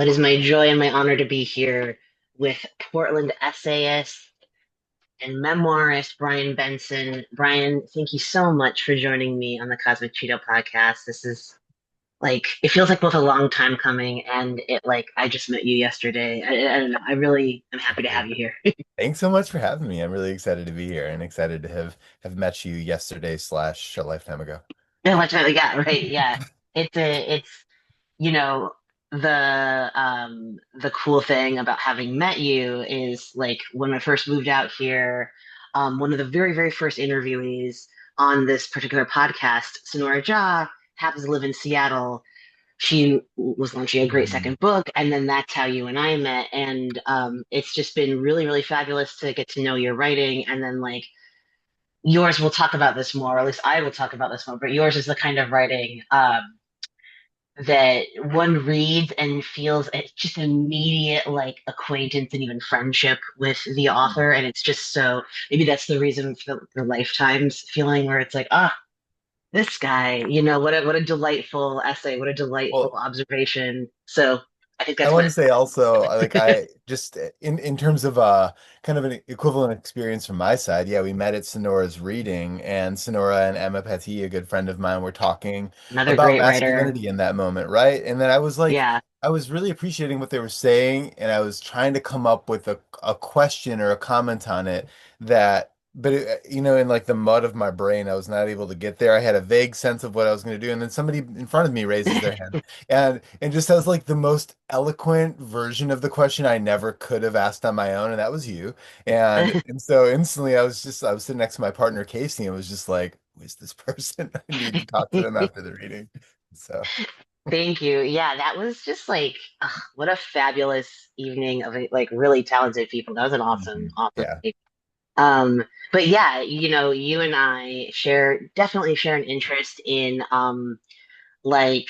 It is my joy and my honor to be here with Portland essayist and memoirist Brian Benson. Brian, thank you so much for joining me on the Cosmic Cheeto podcast. This is it feels like both a long time coming and I just met you yesterday. I don't know. I really am happy to have you here. Thanks so much for having me. I'm really excited to be here and excited to have met you yesterday slash a lifetime ago. How much I got, right? Yeah. It's you know, the cool thing about having met you is like when I first moved out here, one of the very first interviewees on this particular podcast, Sonora Ja, happens to live in Seattle. She was launching a great Mhm. second book, and then that's how you and I met. And it's just been really fabulous to get to know your writing, and then yours. We'll talk about this more, or at least I will talk about this more. But yours is the kind of writing that one reads and feels just immediate acquaintance and even friendship with the author, and it's just so maybe that's the reason for the lifetimes feeling where it's like this guy, what a delightful essay, what a delightful Well, observation. So I think I that's want what to say also, I just in terms of kind of an equivalent experience from my side. Yeah, we met at Sonora's reading, and Sonora and Emma Petty, a good friend of mine, were talking another about great writer. masculinity in that moment, right? And then I was like, Yeah. I was really appreciating what they were saying, and I was trying to come up with a question or a comment on it that. But in like the mud of my brain, I was not able to get there. I had a vague sense of what I was going to do, and then somebody in front of me raises their hand and just has like the most eloquent version of the question I never could have asked on my own, and that was you. And so instantly I was sitting next to my partner Casey and was just like, who is this person? I need to talk to them after the reading. So Thank you. Yeah, that was just what a fabulous evening of really talented people. That was an mhm. awesome Yeah. evening. Um, but yeah, you and I definitely share an interest in like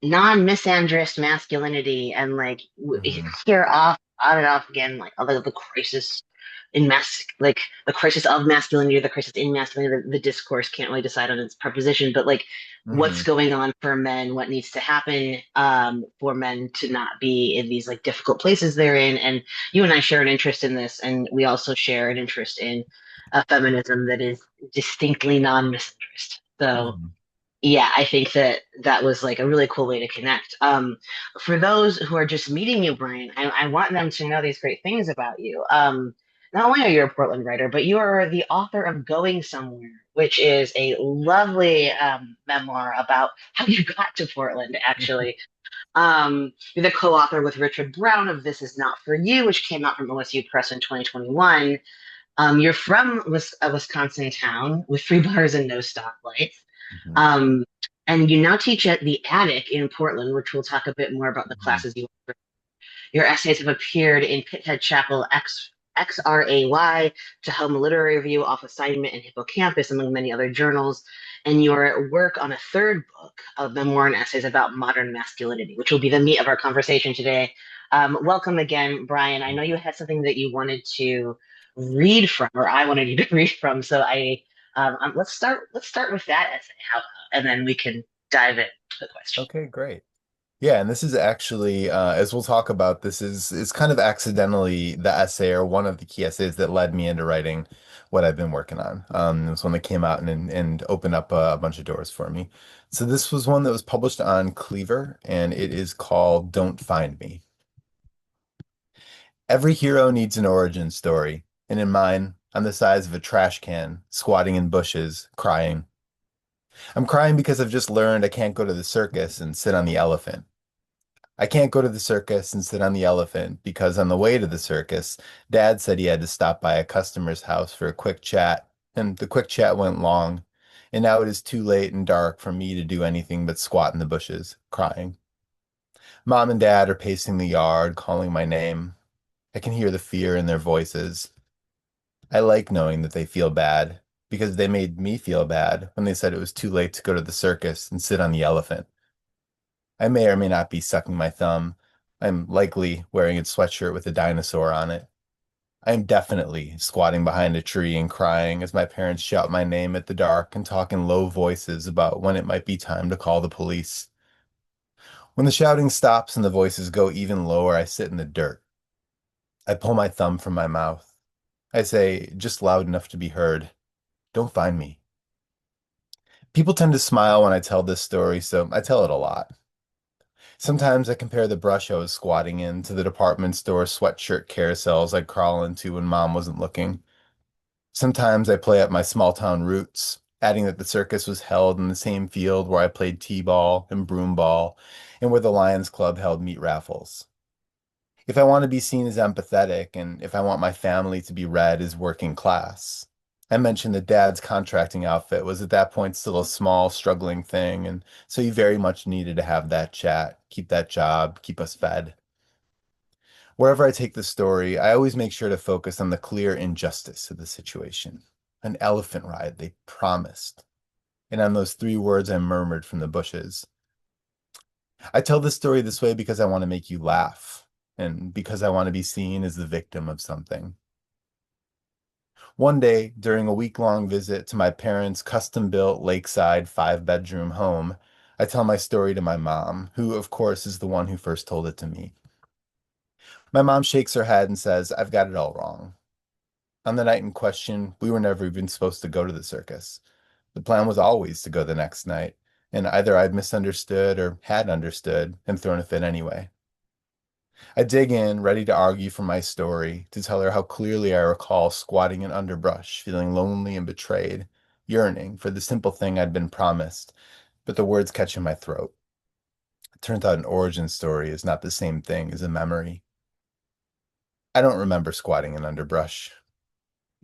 non-misandrist masculinity and Mhm. here off on and off again the crisis in the crisis of masculinity or the crisis in masculinity. The discourse can't really decide on its preposition, but what's Mhm. going on for men, what needs to happen for men to not be in these difficult places they're in. And you and I share an interest in this, and we also share an interest in a feminism that is distinctly non-misandrist. So Mhm. yeah, I think that that was a really cool way to connect. For those who are just meeting you, Brian, I want them to know these great things about you. Not only are you a Portland writer, but you are the author of Going Somewhere, which is a lovely memoir about how you got to Portland, actually. You're the co-author with Richard Brown of This Is Not For You, which came out from OSU Press in 2021. You're from a Wisconsin town with three bars and no stoplights. Mhm. Um, and you now teach at the Attic in Portland, which we'll talk a bit more about the Mhm. classes you offer. Your essays have appeared in Pithead Chapel XRAY, to Home Literary Review, Off Assignment, and Hippocampus, among many other journals. And your work on a third book of memoir and essays about modern masculinity, which will be the meat of our conversation today. Welcome again, Brian. I know you had something that you wanted to read from, or I wanted you to read from. So let's start with that essay, and then we can dive into the question. Okay, great. Yeah, and this is actually, as we'll talk about, this is kind of accidentally the essay or one of the key essays that led me into writing what I've been working on. It was one that came out and opened up a bunch of doors for me. So this was one that was published on Cleaver, and it is called "Don't Find Me." Every hero needs an origin story, and in mine, I'm the size of a trash can, squatting in bushes, crying. I'm crying because I've just learned I can't go to the circus and sit on the elephant. I can't go to the circus and sit on the elephant because on the way to the circus, Dad said he had to stop by a customer's house for a quick chat, and the quick chat went long. And now it is too late and dark for me to do anything but squat in the bushes, crying. Mom and Dad are pacing the yard, calling my name. I can hear the fear in their voices. I like knowing that they feel bad because they made me feel bad when they said it was too late to go to the circus and sit on the elephant. I may or may not be sucking my thumb. I'm likely wearing a sweatshirt with a dinosaur on it. I am definitely squatting behind a tree and crying as my parents shout my name at the dark and talk in low voices about when it might be time to call the police. When the shouting stops and the voices go even lower, I sit in the dirt. I pull my thumb from my mouth. I say, just loud enough to be heard, don't find me. People tend to smile when I tell this story, so I tell it a lot. Sometimes I compare the brush I was squatting in to the department store sweatshirt carousels I'd crawl into when mom wasn't looking. Sometimes I play up my small town roots, adding that the circus was held in the same field where I played t-ball and broomball and where the Lions Club held meat raffles. If I want to be seen as empathetic and if I want my family to be read as working class. I mentioned that dad's contracting outfit was at that point still a small, struggling thing, and so he very much needed to have that chat, keep that job, keep us fed. Wherever I take the story, I always make sure to focus on the clear injustice of the situation. An elephant ride, they promised. And on those three words I murmured from the bushes. I tell this story this way because I want to make you laugh, and because I want to be seen as the victim of something. One day, during a week-long visit to my parents' custom-built lakeside five-bedroom home, I tell my story to my mom, who, of course, is the one who first told it to me. My mom shakes her head and says, I've got it all wrong. On the night in question, we were never even supposed to go to the circus. The plan was always to go the next night, and either I'd misunderstood or had understood and thrown a fit anyway. I dig in, ready to argue for my story, to tell her how clearly I recall squatting in underbrush, feeling lonely and betrayed, yearning for the simple thing I'd been promised, but the words catch in my throat. It turns out an origin story is not the same thing as a memory. I don't remember squatting in underbrush.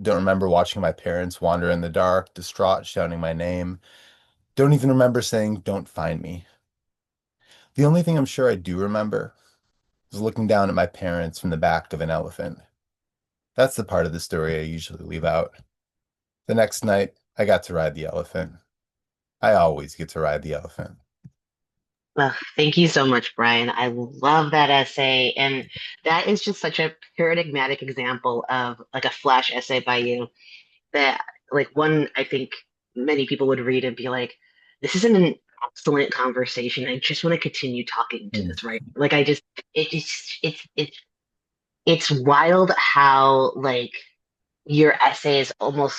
Don't remember watching my parents wander in the dark, distraught, shouting my name. Don't even remember saying, don't find me. The only thing I'm sure I do remember is looking down at my parents from the back of an elephant. That's the part of the story I usually leave out. The next night, I got to ride the elephant. I always get to ride the elephant. Well, thank you so much, Brian. I love that essay. And that is just such a paradigmatic example of like a flash essay by you that like one I think many people would read and be like, this is an excellent conversation. I just want to continue talking to Mm. this, right? Like I just it just it's wild how like your essays almost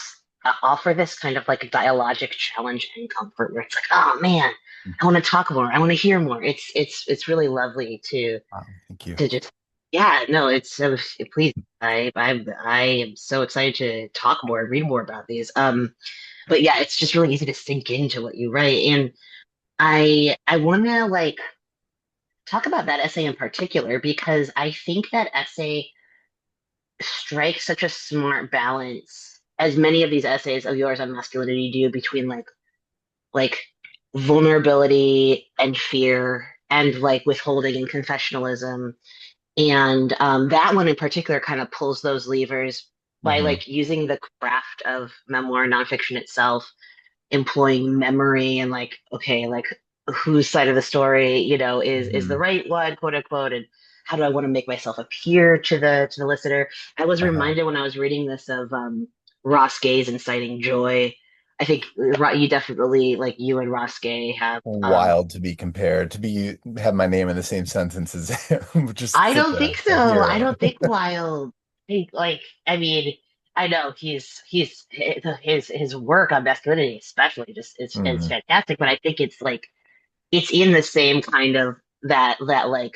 offer this kind of like dialogic challenge and comfort where it's like, oh man, I want to talk more. I want to hear more. It's really lovely Wow, thank you. to just yeah, no, it's please I am so excited to talk more and read more about these. But yeah, it's just really easy to sink into what you write. And I want to like talk about that essay in particular because I think that essay strikes such a smart balance, as many of these essays of yours on masculinity do, between like vulnerability and fear and like withholding and confessionalism. And that one in particular kind of pulls those levers by Hmm. like using the craft of memoir nonfiction itself, employing memory and like, okay, like whose side of the story, is the Hmm. right one, quote unquote, and how do I want to make myself appear to the listener? I was Uh-huh. reminded when I was reading this of Ross Gay's Inciting Joy. I think you definitely like you and Ross Gay have Wild to be compared, to be have my name in the same sentence as him, just I such don't think a so. I hero. don't think Wild. I mean, I know his work on masculinity, especially, just it's Hmm. fantastic. But I think it's like it's in the same kind of that like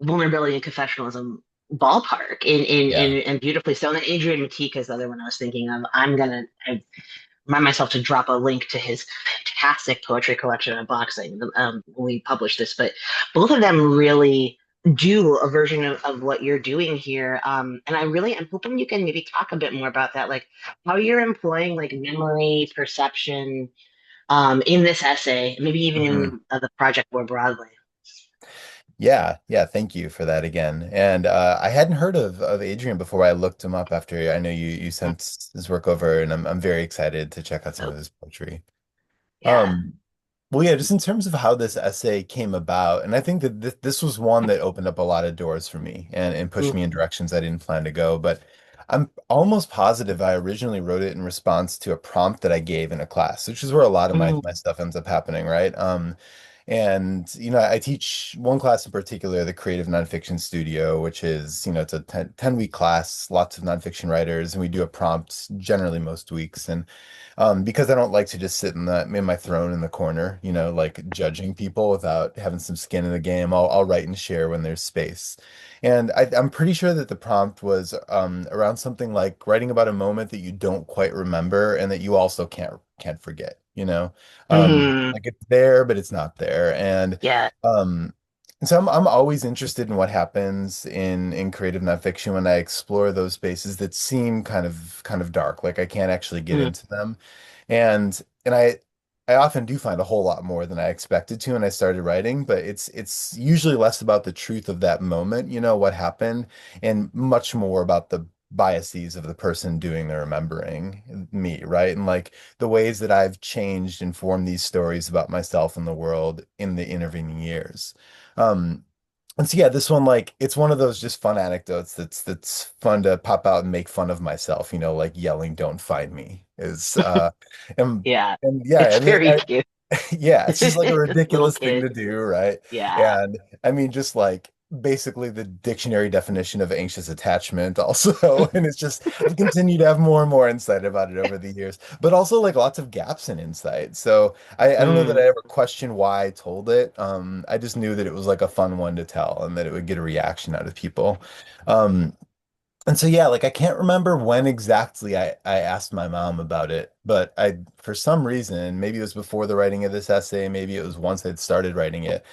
vulnerability and confessionalism ballpark Yeah. and beautifully so. And Adrian Matika is the other one I was thinking of. I remind myself to drop a link to his fantastic poetry collection on boxing when we publish this. But both of them really do a version of what you're doing here. And I'm hoping you can maybe talk a bit more about that, like how you're employing like memory, perception in this essay, maybe even Hmm. in the project more broadly. Yeah, yeah, thank you for that again. And I hadn't heard of Adrian before I looked him up after I know you sent his work over, and I'm very excited to check out some So of his poetry. yeah. Um, well, yeah, just in terms of how this essay came about, and I think that this was one that opened up a lot of doors for me and pushed me in directions I didn't plan to go. But I'm almost positive I originally wrote it in response to a prompt that I gave in a class, which is where a lot of my Mm-hmm. my stuff ends up happening, right? And, I teach one class in particular, the Creative Nonfiction Studio, which is, it's a 10-week class, lots of nonfiction writers, and we do a prompt generally most weeks. And because I don't like to just sit in my throne in the corner, like judging people without having some skin in the game, I'll write and share when there's space. And I'm pretty sure that the prompt was around something like writing about a moment that you don't quite remember and that you also can't forget, Hmm. like it's there, but it's not there. Yeah. Um, so I'm always interested in what happens in creative nonfiction when I explore those spaces that seem kind of dark, like I can't actually get Mm, into them. And I often do find a whole lot more than I expected to when I started writing, but it's usually less about the truth of that moment, what happened, and much more about the biases of the person doing the remembering, me, right? And like the ways that I've changed and formed these stories about myself and the world in the intervening years. Um, and so yeah, this one like it's one of those just fun anecdotes that's fun to pop out and make fun of myself, like yelling "Don't find me" is and yeah. and yeah, It's I mean very cute. yeah, it's just like a Little ridiculous thing kid. to do, right? Yeah. And I mean just like basically the dictionary definition of anxious attachment also. And it's just I've continued to have more and more insight about it over the years, but also like lots of gaps in insight. So I don't know that Mm, I ever questioned why I told it. I just knew that it was like a fun one to tell and that it would get a reaction out of people. Um, and so yeah, like I can't remember when exactly I asked my mom about it, but I for some reason, maybe it was before the writing of this essay, maybe it was once I'd started writing it.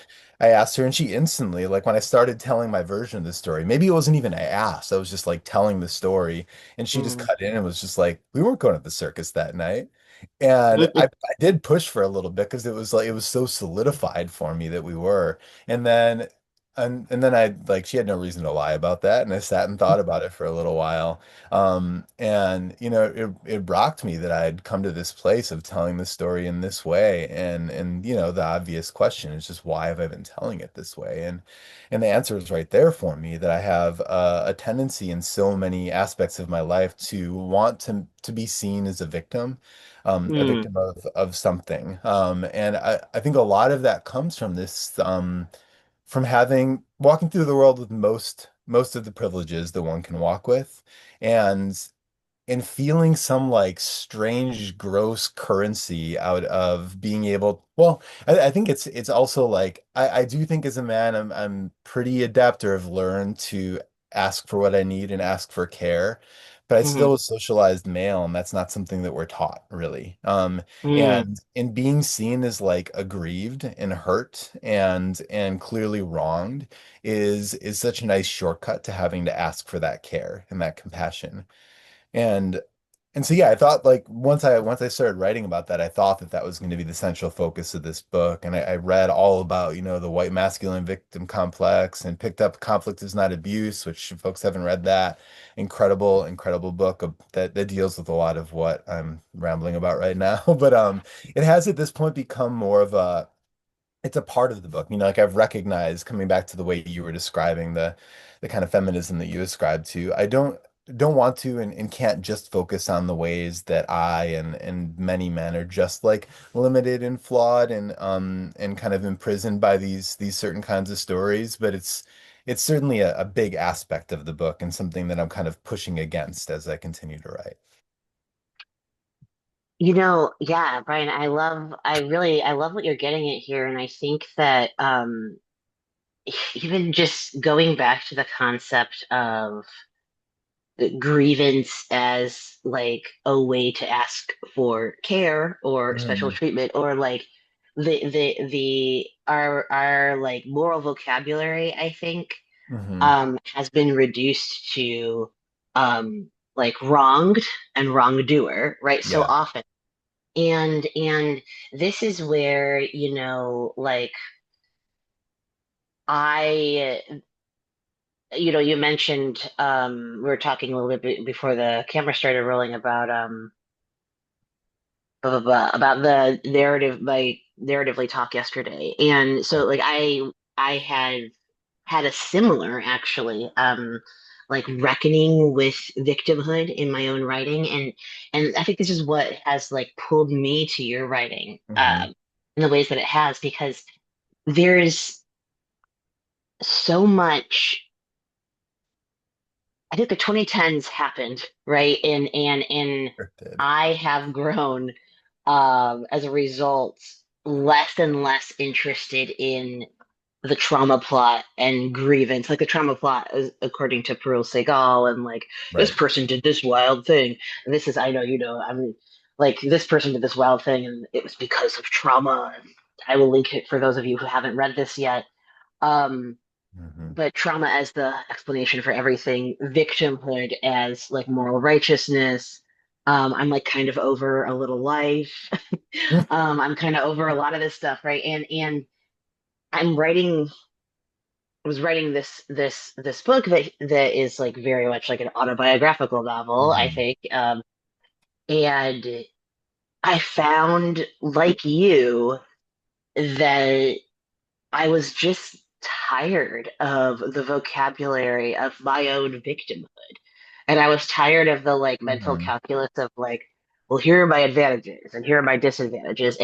I asked her and she instantly, like when I started telling my version of the story, maybe it wasn't even I asked, I was just like telling the story and she just mm. cut in and was just like, we weren't going to the circus that night. And I did push for a little bit because it was like it was so solidified for me that we were. And then and then I like she had no reason to lie about that, and I sat and thought about it for a little while. And it rocked me that I had come to this place of telling the story in this way. And the obvious question is just why have I been telling it this way? And the answer is right there for me that I have a tendency in so many aspects of my life to want to be seen as a Mm, victim of something. And I think a lot of that comes from this from having walking through the world with most of the privileges that one can walk with and and feeling some like strange gross currency out of being able I think it's also like I do think as a man I'm pretty adept or have learned to ask for what I need and ask for care, but I mm, still a socialized male and that's not something that we're taught really. mm. And in being seen as like aggrieved and hurt and clearly wronged is such a nice shortcut to having to ask for that care and that compassion. And and so yeah, I thought like once I started writing about that, I thought that that was going to be the central focus of this book. And I read all about, the white masculine victim complex and picked up Conflict is Not Abuse, which if folks haven't read that. Incredible book that deals with a lot of what I'm rambling about right now. But it has at this point become more of a it's a part of the book. Like I've recognized coming back to the way you were describing the kind of feminism that you ascribe to. I don't want to and can't just focus on the ways that I and many men are just like limited and flawed and kind of imprisoned by these certain kinds of stories, but it's certainly a big aspect of the book and something that I'm kind of pushing against as I continue to write. Yeah, Brian, I love what you're getting at here. And I think that even just going back to the concept of grievance as like a way to ask for care or special Mm, treatment or like the our like moral vocabulary, I think, hmm. has been reduced to like wronged and wrongdoer, right? So Yeah. often. And this is where, like I you mentioned we were talking a little bit before the camera started rolling about blah, blah, blah, about the narrative, like narratively talk yesterday. And so like I had a similar actually like reckoning with victimhood in my own writing. And I think this is what has like pulled me to your writing Hmm. in the ways that it has, because there's so much. I think the 2010s happened, right? And Sure did. I have grown as a result less and less interested in the trauma plot and grievance. Like the trauma plot is according to Perul Segal and like this Right. person did this wild thing. And this is I know you know, I mean like this person did this wild thing and it was because of trauma. And I will link it for those of you who haven't read this yet. Um Hmm. but trauma as the explanation for everything, victimhood as like moral righteousness. I'm like kind of over a little life. I'm kind of over a lot of this stuff, right? And I'm writing I was writing this book that is like very much like an autobiographical novel, I Hmm. think. And I found, like you, that I was just tired of the vocabulary of my own victimhood. And I was tired of the like mental Hmm. calculus of like, well, here are my advantages and here are my disadvantages.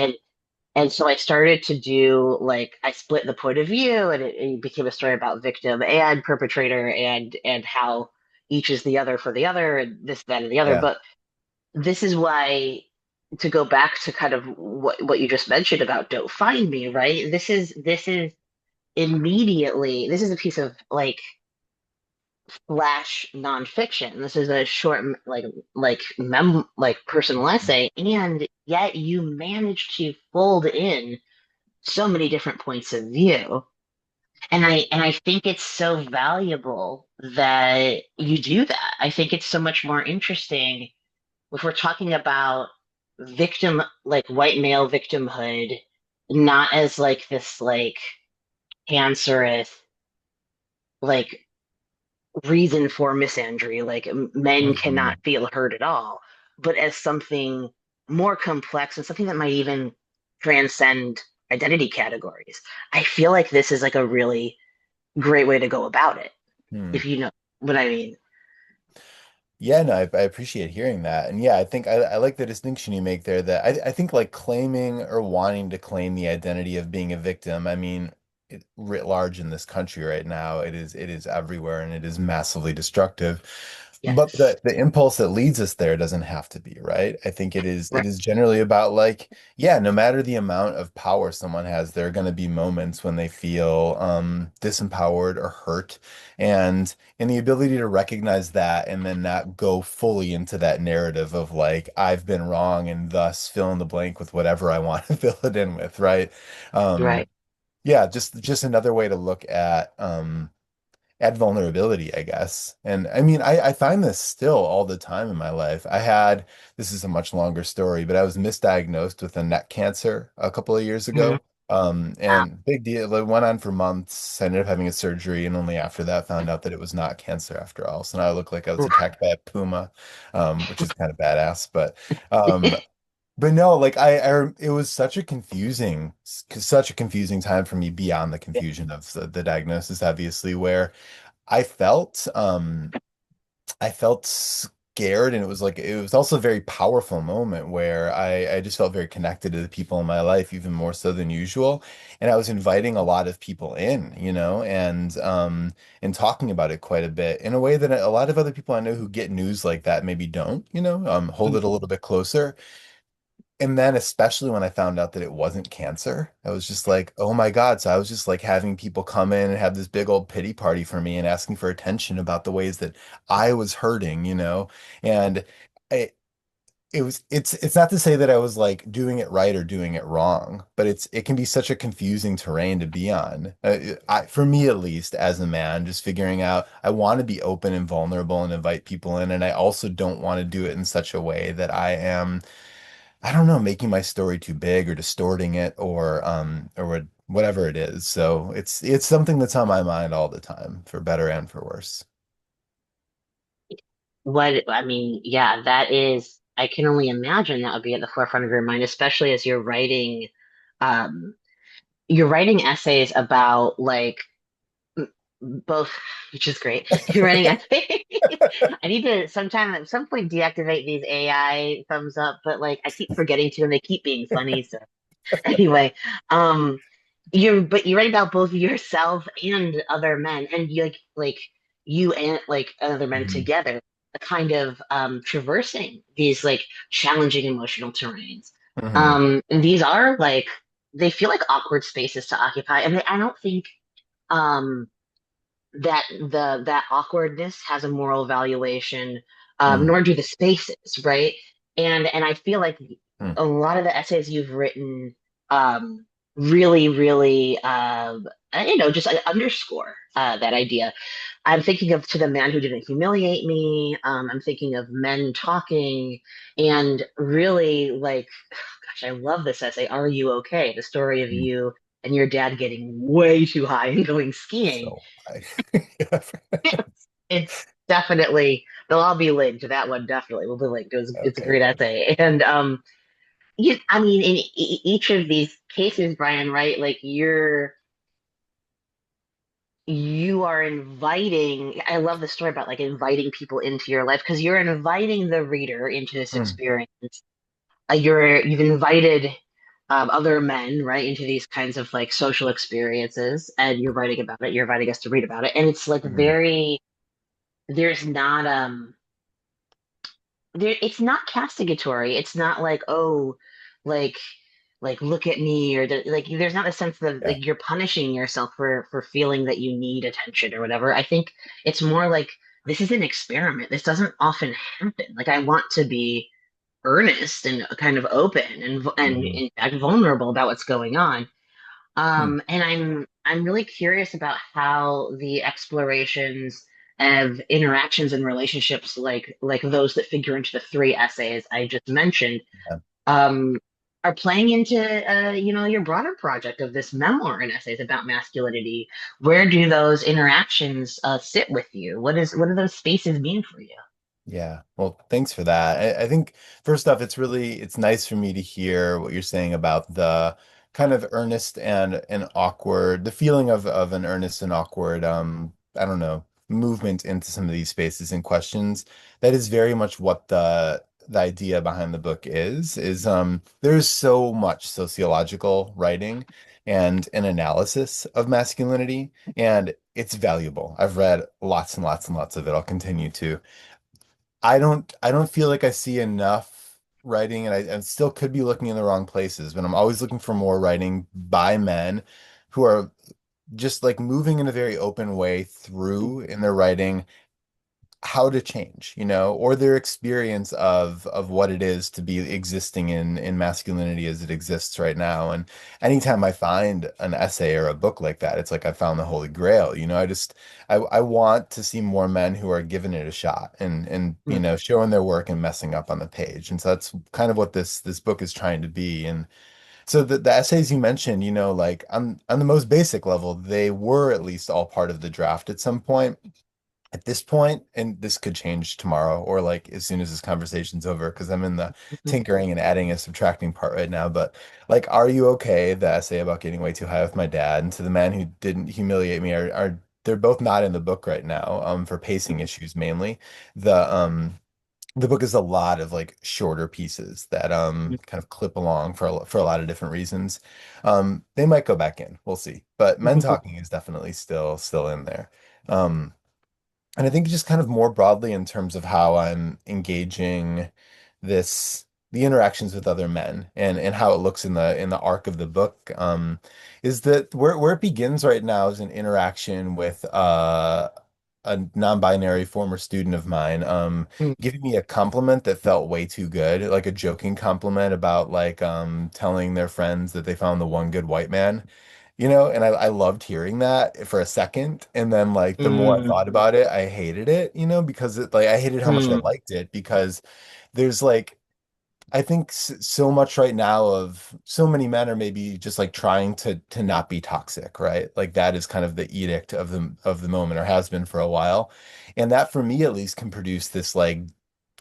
And so I started to do like I split the point of view and it became a story about victim and perpetrator and how each is the other for the other and this, that, and the other. Yeah. But this is why to go back to kind of what you just mentioned about don't find me, right? This is immediately this is a piece of like flash nonfiction. This is a short like personal essay, and yet you manage to fold in so many different points of view. And I think it's so valuable that you do that. I think it's so much more interesting if we're talking about victim like white male victimhood, not as like this like cancerous like reason for misandry, like men cannot Hmm. feel hurt at all, but as something more complex and something that might even transcend identity categories. I feel like this is like a really great way to go about it, Hmm. if you know what I mean. Yeah, no, I appreciate hearing that. And yeah, I think I like the distinction you make there that I think like claiming or wanting to claim the identity of being a victim, I mean, writ large in this country right now, it is everywhere and it is massively destructive. But Yes. the impulse that leads us there doesn't have to be, right? I think it Right. is generally about like, yeah, no matter the amount of power someone has, there are going to be moments when they feel disempowered or hurt. And the ability to recognize that and then not go fully into that narrative of like, I've been wrong and thus fill in the blank with whatever I want to fill it in with, right? Um, Right. yeah, just another way to look at vulnerability, I guess. And I mean, I find this still all the time in my life. This is a much longer story, but I was misdiagnosed with a neck cancer a couple of years Mhm. ago. Wow. And big deal. It went on for months. I ended up having a surgery, and only after that found out that it was not cancer after all. So now I look like I was attacked by a puma, which is kind of badass. Um, but no, like it was such a confusing time for me beyond the confusion of the diagnosis, obviously, where I felt I felt scared, and it was also a very powerful moment where I just felt very connected to the people in my life even more so than usual, and I was inviting a lot of people in, and talking about it quite a bit in a way that a lot of other people I know who get news like that maybe don't, hold it a little bit closer. And then, especially when I found out that it wasn't cancer, I was just like, oh my God. So I was just like having people come in and have this big old pity party for me and asking for attention about the ways that I was hurting. And I, it's not to say that I was like doing it right or doing it wrong, but it can be such a confusing terrain to be on. For me at least, as a man, just figuring out I want to be open and vulnerable and invite people in, and I also don't want to do it in such a way that I don't know, making my story too big or distorting it or whatever it is. So it's something that's on my mind all the time, for better and for worse. What I mean, yeah, that is, I can only imagine that would be at the forefront of your mind, especially as um, you're writing essays about like both, which is great. You're writing essays. I need to sometime at some point deactivate these AI thumbs up, but like I keep forgetting to, and they keep being funny. So anyway, um, but you write about both yourself and other men, and you like you and like other men Mhm. together, kind of traversing these like challenging emotional terrains. Mhm. And these are like they feel like awkward spaces to occupy, and I don't think um that that awkwardness has a moral valuation, Mhm. nor do the spaces, right? And I feel like Mhm. a lot of the essays you've written um, really, just underscore that idea. I'm thinking of To the Man Who Didn't Humiliate Me. I'm thinking of Men Talking, and really like, gosh, I love this essay. Are You Okay? The story of Mhm. you and your dad getting way too high and going skiing. So I, yeah. It's definitely they'll all be linked. That one definitely will be linked. It's a Okay, great good. essay, and I mean, in each of these cases, Brian, right? Like you are inviting. I love the story about like inviting people into your life because you're inviting the reader into this Mm. experience. You've invited other men, right, into these kinds of like social experiences, and you're writing about it. You're inviting us to read about it, and it's like Mhm. very. There's not it's not castigatory. It's not like, oh, like look at me or like there's not a sense that Yeah. like you're punishing yourself for feeling that you need attention or whatever. I think it's more like this is an experiment. This doesn't often happen. Like I want to be earnest and kind of open and Mhm. in fact vulnerable about what's going on. Mm. And I'm really curious about how the explorations of interactions and relationships like those that figure into the three essays I just mentioned Yeah. um, are playing into your broader project of this memoir and essays about masculinity. Where do those interactions sit with you? What do those spaces mean for you? Yeah. Well, thanks for that. I think first off, it's nice for me to hear what you're saying about the kind of earnest and awkward, the feeling of an earnest and awkward, I don't know, movement into some of these spaces and questions. That is very much what the idea behind the book is there's so much sociological writing and an analysis of masculinity, and it's valuable. I've read lots and lots and lots of it. I'll continue to. I don't feel like I see enough writing, and I still could be looking in the wrong places, but I'm always looking for more writing by men who are just like moving in a very open way through in their writing how to change, or their experience of what it is to be existing in masculinity as it exists right now. And anytime I find an essay or a book like that, it's like I found the Holy Grail. I want to see more men who are giving it a shot and showing their work and messing up on the page. And so that's kind of what this book is trying to be. And so the essays you mentioned, like on the most basic level, they were at least all part of the draft at some point. At this point, and this could change tomorrow or like as soon as this conversation's over, because I'm in the tinkering and adding and subtracting part right now. But like, Are You Okay? The essay about getting way too high with my dad, and To the Man Who Didn't Humiliate Me are they're both not in the book right now, for pacing issues mainly. The book is a lot of like shorter pieces that kind of clip along for a lot of different reasons. They might go back in, we'll see. But Men Talking is definitely still in there. Um, and I think just kind of more broadly in terms of how I'm engaging the interactions with other men and how it looks in the arc of the book, is that where it begins right now is an interaction with a non-binary former student of mine, giving me a compliment that felt way too good, like a joking compliment about like telling their friends that they found the one good white man. And I loved hearing that for a second. And then like the more I Mm, thought about it, I hated it, because I hated how much I mm, liked it because there's like I think so much right now of so many men are maybe just like trying to not be toxic, right? Like that is kind of the edict of the moment or has been for a while. And that for me at least can produce this like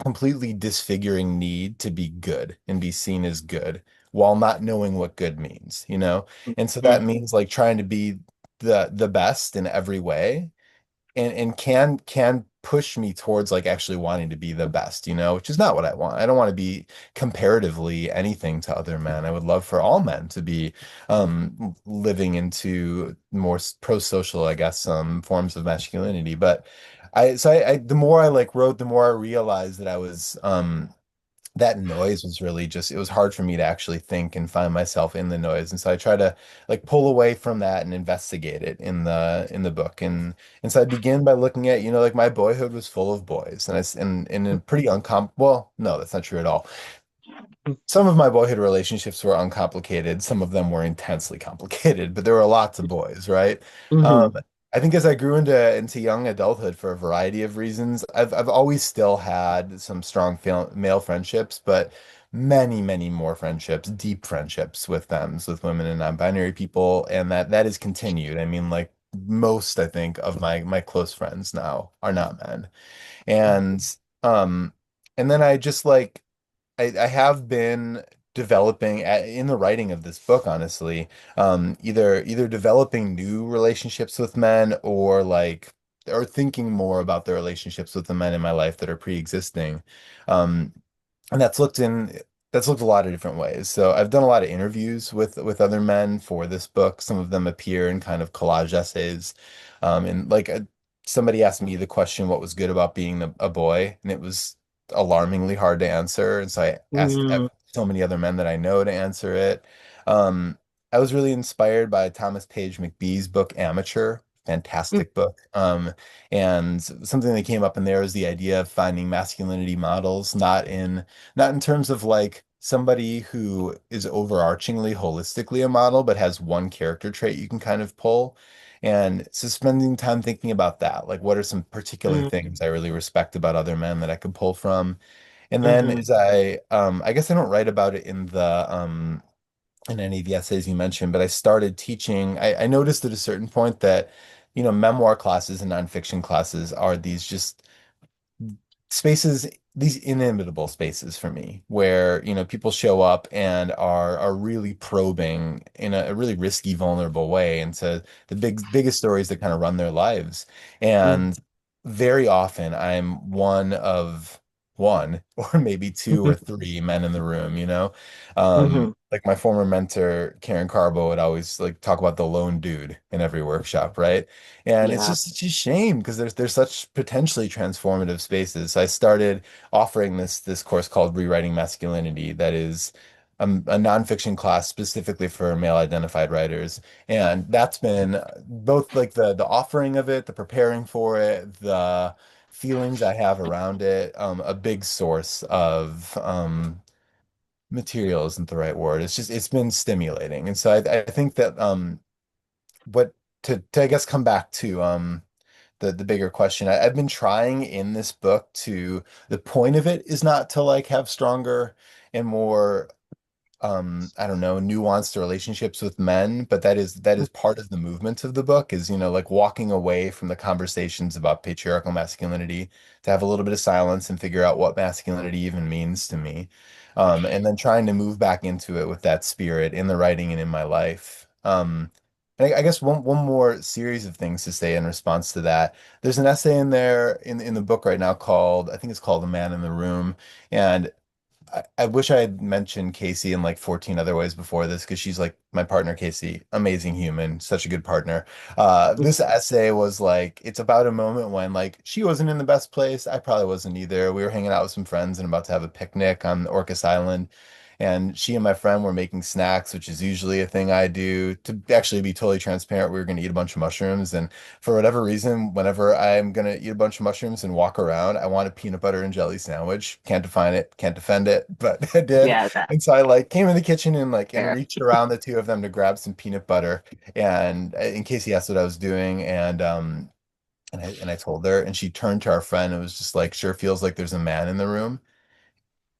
completely disfiguring need to be good and be seen as good while not knowing what good means. And so that mm, means like trying to be the best in every way and can push me towards like actually wanting to be the best, which is not what I want. I don't want to be comparatively anything to other men. I would love for all men to be living into more pro-social, I guess, forms of masculinity. But the more I like wrote, the more I realized that I was that noise was really just it was hard for me to actually think and find myself in the noise. And so I try to like pull away from that and investigate it in the book. And so I begin by looking at, like my boyhood was full of boys and and in a pretty well, no, that's not true at all. Some of my boyhood relationships were uncomplicated. Some of them were intensely complicated, but there were lots of boys, right? Um, Hmm. I think as I grew into young adulthood for a variety of reasons, I've always still had some strong male friendships, but many, many more friendships, deep friendships with them, with women and non-binary people, and that has continued. I mean, like most, I think, of my close friends now are not men. And um and then I just like I have been developing in the writing of this book, honestly, either developing new relationships with men or thinking more about the relationships with the men in my life that are pre-existing. Um, and that's looked a lot of different ways. So I've done a lot of interviews with other men for this book. Some of them appear in kind of collage essays. And like somebody asked me the question, what was good about being a boy? And it was alarmingly hard to answer. And so I asked Hmm. so many other men that I know to answer it. Um, I was really inspired by Thomas Page McBee's book, Amateur. Fantastic book. And something that came up in there is the idea of finding masculinity models, not in terms of like somebody who is overarchingly holistically a model, but has one character trait you can kind of pull. And so spending time thinking about that, like what are some particular things I really respect about other men that I could pull from? And then Hmm. as I guess I don't write about it in any of the essays you mentioned, but I started teaching. I noticed at a certain point that, memoir classes and nonfiction classes are these just spaces, these inimitable spaces for me where, people show up and are really probing in a really risky, vulnerable way into the biggest stories that kind of run their lives. And very often I'm one or maybe two or three men in the room, Hmm. like my former mentor, Karen Carbo, would always like talk about the lone dude in every workshop, right? And it's Yeah. just such a shame because there's such potentially transformative spaces. So I started offering this course called Rewriting Masculinity that is a nonfiction class specifically for male identified writers. And that's been both like the offering of it, the preparing for it, the feelings I have around it, a big source of material isn't the right word. It's been stimulating. And so I think that what to I guess come back to the bigger question. I've been trying in this book the point of it is not to like have stronger and more I don't know, nuanced relationships with men, but that is part of the movement of the book is, like walking away from the conversations about patriarchal masculinity to have a little bit of silence and figure out what masculinity even means to me. And then trying to move back into it with that spirit in the writing and in my life. And I guess one more series of things to say in response to that. There's an essay in there in the book right now called, I think it's called The Man in the Room. And I wish I had mentioned Casey in like 14 other ways before this because she's like my partner, Casey, amazing human, such a good partner. This essay was like, it's about a moment when like she wasn't in the best place. I probably wasn't either. We were hanging out with some friends and about to have a picnic on Orcas Island. And she and my friend were making snacks, which is usually a thing I do. To actually be totally transparent, we were going to eat a bunch of mushrooms. And for whatever reason, whenever I'm going to eat a bunch of mushrooms and walk around, I want a peanut butter and jelly sandwich. Can't define it, can't defend it, but I did. Yeah, that's And so I like came in the kitchen and fair. reached around the two of them to grab some peanut butter. And in case he asked what I was doing, and I told her, and she turned to our friend and was just like, sure feels like there's a man in the room.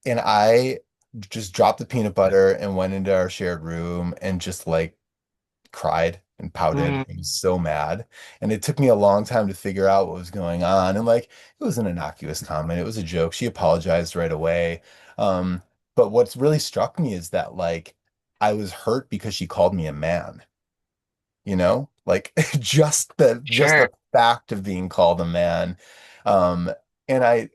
And I just dropped the peanut butter and went into our shared room and just like cried and pouted Mm. and was so mad. And it took me a long time to figure out what was going on. And like it was an innocuous comment. It was a joke. She apologized right away. Um, but what's really struck me is that like I was hurt because she called me a man, Like just the Sure. fact of being called a man Um, and I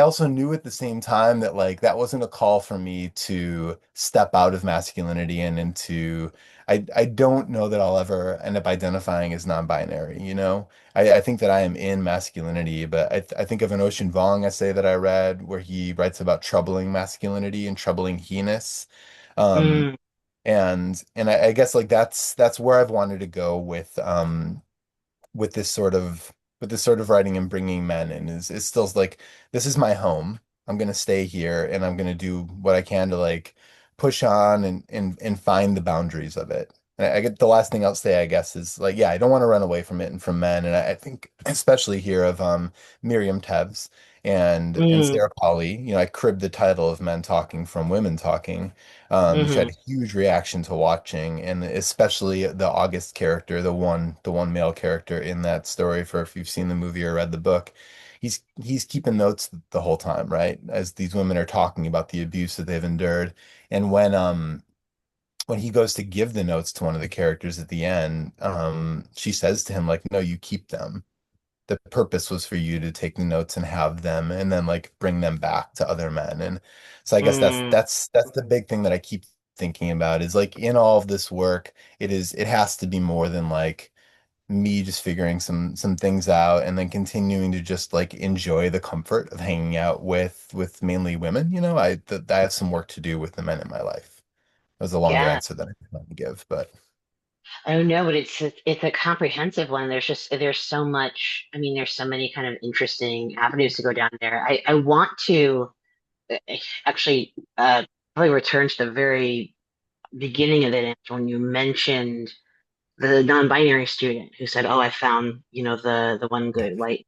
also knew at the same time that like that wasn't a call for me to step out of masculinity and into I don't know that I'll ever end up identifying as non-binary, you know? I think that I am in masculinity, but I think of an Ocean Vuong essay that I read where he writes about troubling masculinity and troubling he-ness. Um, Mm, and I guess like that's where I've wanted to go with this sort of writing and bringing men in is still like this is my home. I'm gonna stay here and I'm gonna do what I can to like push on and find the boundaries of it. And I get the last thing I'll say, I guess, is like, yeah, I don't want to run away from it and from men. And I think especially here of Miriam Tebbs and mm, Sarah Polly, you know, I cribbed the title of Men Talking from Women Talking, which had hmm. a huge reaction to watching, and especially the August character, the one male character in that story. For if you've seen the movie or read the book, he's keeping notes the whole time, right? As these women are talking about the abuse that they've endured, and when he goes to give the notes to one of the characters at the end, she says to him like, "No, you keep them. The purpose was for you to take the notes and have them and then like bring them back to other men." And so I guess that's Mm, that's that's the big thing that I keep thinking about is like in all of this work, it has to be more than like me just figuring some things out and then continuing to just like enjoy the comfort of hanging out with mainly women. You know, I have some work to do with the men in my life. That was a longer yeah. answer than I wanted to give, but I don't know, but it's a comprehensive one. There's so much. I mean, there's so many kind of interesting avenues to go down there. I want to uh, actually probably return to the very beginning of it when you mentioned the non-binary student who said, "Oh, I found, the one good white."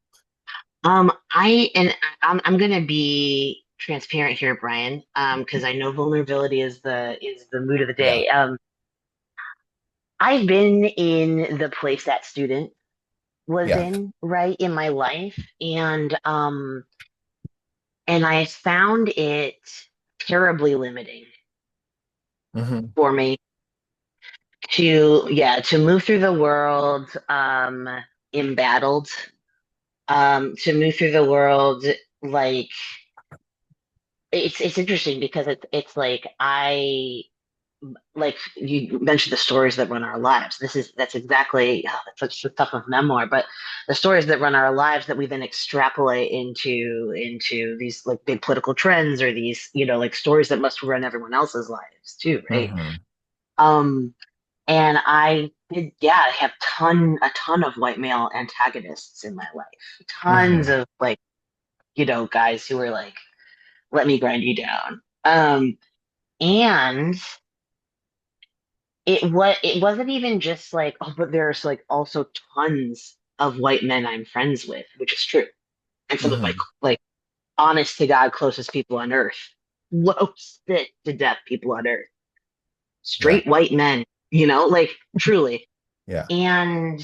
I'm gonna be transparent here, Brian, because I know vulnerability is the mood of the yeah. day. I've been in the place that student was Yeah. in, right, in my life, and I found it terribly limiting Hmm. for me to move through the world embattled, to move through the world like it's interesting because it's like you mentioned the stories that run our lives. That's exactly that's such the stuff of memoir, but the stories that run our lives that we then extrapolate into these like big political trends or these like stories that must run everyone else's lives too, right? Hmm. Um, and I did, yeah, I have a ton of white male antagonists in my life, tons Hmm. of like guys who were like, let me grind you down. And it wasn't even just like, oh, but there's like also tons of white men I'm friends with, which is true. And some of my Hmm. like honest to God closest people on earth, close to death people on earth, Yeah. straight white men, like truly. Yeah. And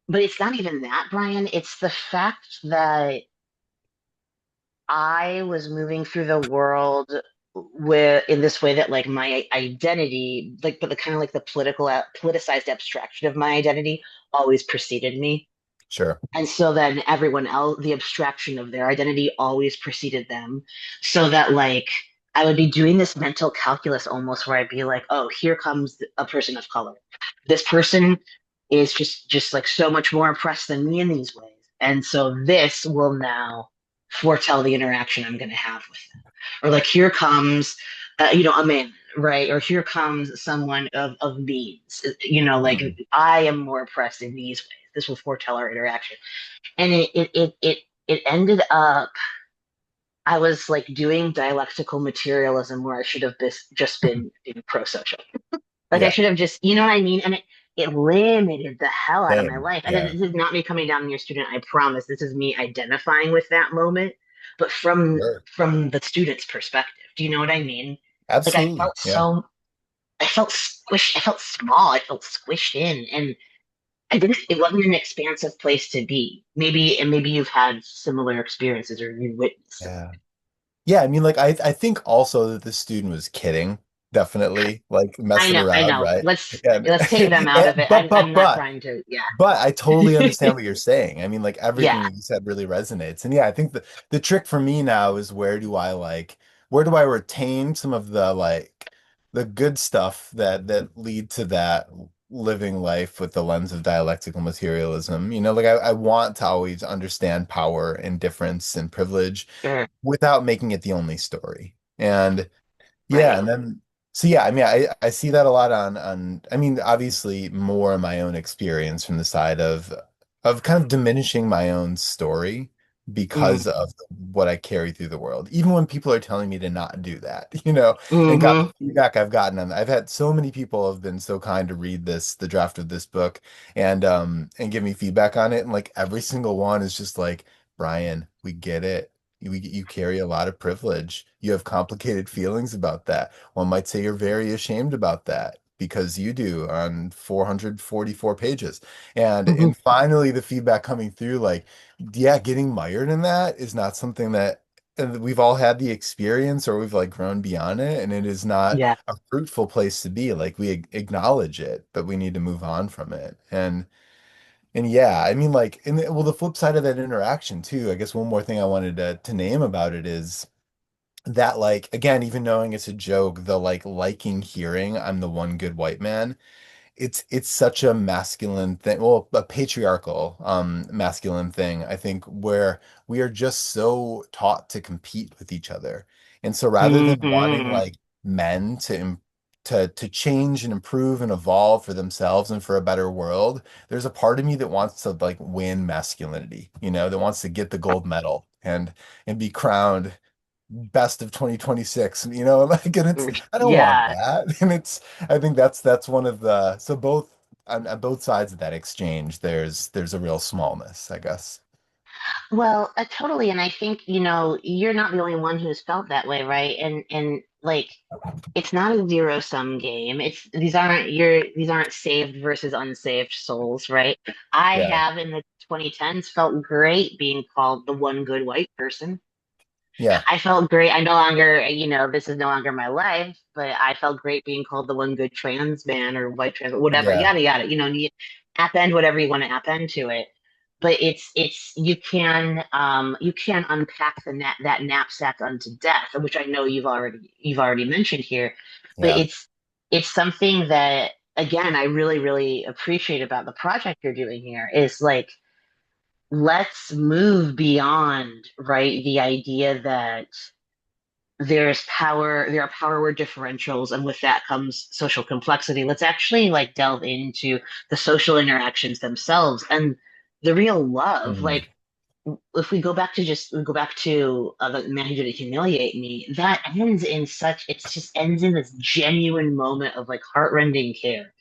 but it's not even that, Brian. It's the fact that I was moving through the world with in this way that like my identity, like but the kind of like the politicized abstraction of my identity always preceded me. Sure. And so then everyone else, the abstraction of their identity always preceded them. So that like I would be doing this mental calculus almost where I'd be like, oh, here comes a person of color. This person is just like so much more oppressed than me in these ways. And so this will now foretell the interaction I'm going to have with them. Or like here comes a man, right? Or here comes someone of means. Like Mhm. I am more oppressed in these ways. This will foretell our interaction. And it ended up I was like doing dialectical materialism where I should have just been being pro-social. Like I Yeah. should have just, you know what I mean? And it limited the hell out of my Same. life. And Yeah. this is not me coming down on your student, I promise. This is me identifying with that moment, but from Sure. from the student's perspective. Do you know what I mean? Like Absolutely. Yeah. I felt squished, I felt small, I felt squished in. And it wasn't an expansive place to be. Maybe you've had similar experiences or you witnessed. Yeah. Yeah. I mean, like, I think also that the student was kidding. definitely like messing I around, know. right? Let's And, let's take them out of and it. I'm not but trying to, But I totally yeah. understand what you're saying. I mean, like Yeah. everything that you said really resonates. And yeah, I think the trick for me now is where do I retain some of the like the good stuff that lead to that living life with the lens of dialectical materialism. You know, like I want to always understand power and difference and privilege Sure. without making it the only story. And yeah, Right. and then so yeah, I mean I see that a lot on I mean obviously more in my own experience from the side of kind of diminishing my own story Mm. because of what I carry through the world. Even when people are telling me to not do that, and God, the Hmm. feedback I've gotten on I've had so many people have been so kind to read the draft of this book and give me feedback on it and like every single one is just like, Brian, we get it. You carry a lot of privilege. You have complicated feelings about that. One might say you're very ashamed about that because you do on 444 pages. And finally the feedback coming through like, yeah, getting mired in that is not something that and we've all had the experience or we've like grown beyond it and it is not Yeah. a fruitful place to be. Like we acknowledge it, but we need to move on from it. And yeah, I mean, like, well, the flip side of that interaction too, I guess one more thing I wanted to name about it is that, like, again, even knowing it's a joke, the like liking hearing I'm the one good white man, it's such a masculine thing, well, a patriarchal masculine thing, I think, where we are just so taught to compete with each other. And so rather than wanting Hmm. like men to change and improve and evolve for themselves and for a better world, there's a part of me that wants to like win masculinity, that wants to get the gold medal and be crowned best of 2026, like, and it's I don't want Yeah. that. And I think that's one of the so both on both sides of that exchange there's a real smallness, I guess. Well, totally. And I think, you're not the only one who's felt that way, right? And like it's not a zero sum game. It's these aren't saved versus unsaved souls, right? I Yeah. have in the 2010s felt great being called the one good white person. Yeah. I felt great. I no longer, this is no longer my life, but I felt great being called the one good trans man or white trans, whatever, Yeah. yada yada. You append whatever you want to append to it. But it's you can unpack that knapsack unto death, which I know you've already mentioned here. But Yeah. it's something that again I really really appreciate about the project you're doing here is like let's move beyond right the idea that there are power word differentials, and with that comes social complexity. Let's actually like delve into the social interactions themselves and the real love. Mm. Like if we go back to the man who didn't humiliate me, that ends in such it just ends in this genuine moment of like heartrending care.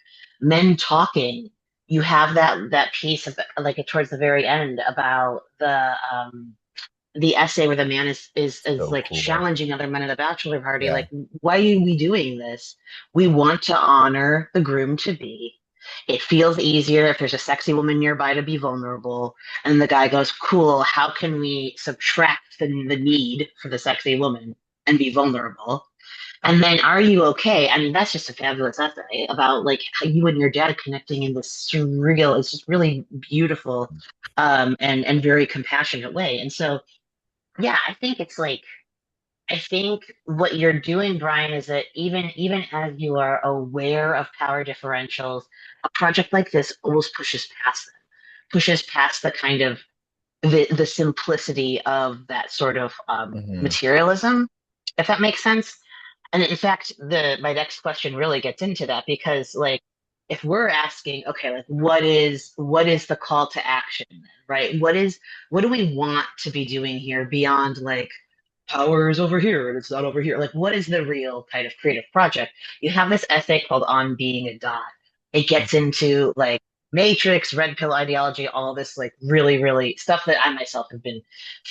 Men talking. You have that piece of like towards the very end about the essay where the man is So like cool. challenging other men at a bachelor party, Yeah. like, why are we doing this? We want to honor the groom to be. It feels easier if there's a sexy woman nearby to be vulnerable. And the guy goes, cool, how can we subtract the need for the sexy woman and be vulnerable? And then are you okay? I mean, that's just a fabulous essay about like how you and your dad connecting in this surreal, it's just really beautiful and very compassionate way. And so yeah, I think it's like I think what you're doing, Brian, is that even as you are aware of power differentials, a project like this almost pushes past the kind of the simplicity of that sort of Hmm. materialism, if that makes sense. And in fact, the my next question really gets into that because like if we're asking, okay, like what is the call to action, right? What do we want to be doing here beyond like power is over here and it's not over here? Like what is the real kind of creative project? You have this essay called On Being a Dot. It gets into like Matrix, red pill ideology, all this like really, really stuff that I myself have been Hmm.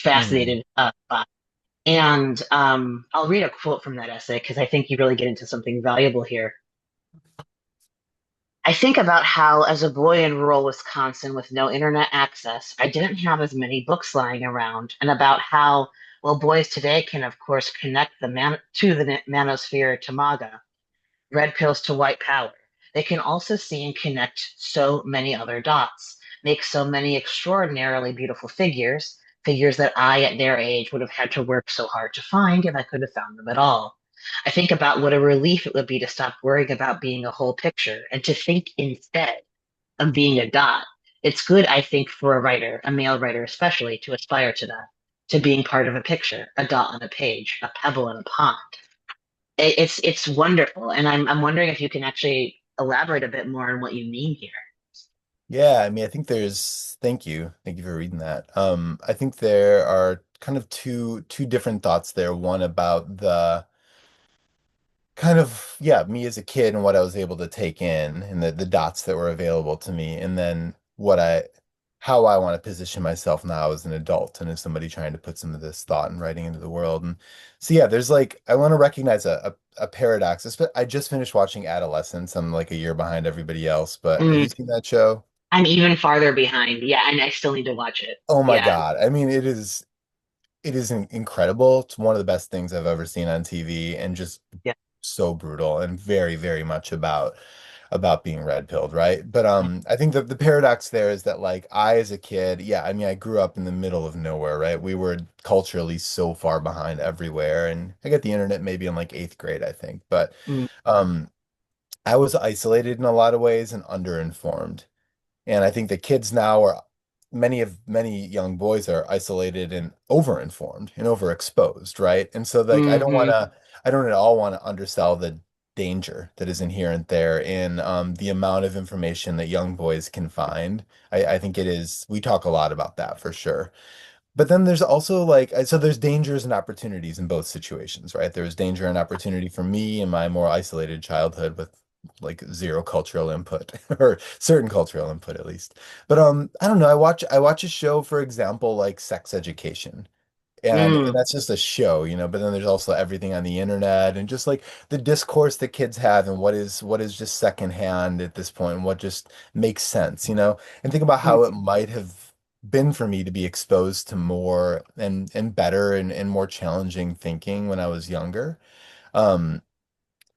fascinated by. And I'll read a quote from that essay because I think you really get into something valuable here. I think about how, as a boy in rural Wisconsin with no internet access, I didn't have as many books lying around, and about how, well, boys today can, of course, connect the man to the manosphere to MAGA. red pills to white power. They can also see and connect so many other dots, make so many extraordinarily beautiful figures, figures that I at their age would have had to work so hard to find if I could have found them at all. I think about what a relief it would be to stop worrying about being a whole picture and to think instead of being a dot. It's good, I think, for a writer, a male writer especially, to aspire to that, to being part of a picture, a dot on a page, a pebble in a pond. It's wonderful, and I'm wondering if you can actually elaborate a bit more on what you mean here. Yeah, I mean, I think there's, thank you. Thank you for reading that. I think there are kind of two different thoughts there. One about the kind of, yeah, me as a kid and what I was able to take in and the dots that were available to me. And then how I want to position myself now as an adult and as somebody trying to put some of this thought and writing into the world. And so, yeah, there's like, I want to recognize a paradox. I just finished watching Adolescence. I'm like a year behind everybody else, but have Mm, you seen that show? I'm even farther behind. Yeah, and I still need to watch it. Oh my Yeah, God. I mean, it is incredible. It's one of the best things I've ever seen on TV and just yeah. so brutal and very, very much about being red pilled, right? But I think that the paradox there is that like I as a kid, yeah, I mean I grew up in the middle of nowhere, right? We were culturally so far behind everywhere and I got the internet maybe in like eighth grade, I think. But Mm, um I was isolated in a lot of ways and underinformed. And I think the kids now are many young boys are isolated and overinformed and overexposed, right? And so like hmm I don't at all want to undersell the danger that is inherent there in the amount of information that young boys can find. I think it is, we talk a lot about that for sure. But then there's also like, so there's dangers and opportunities in both situations, right? There was danger and opportunity for me in my more isolated childhood with like zero cultural input or certain cultural input at least. But I don't know, I watch a show, for example, like Sex Education. And mm, that's just a show, but then there's also everything on the internet and just like the discourse that kids have and what is just secondhand at this point and what just makes sense. And think about how it mm, might have been for me to be exposed to more and better and more challenging thinking when I was younger. Um,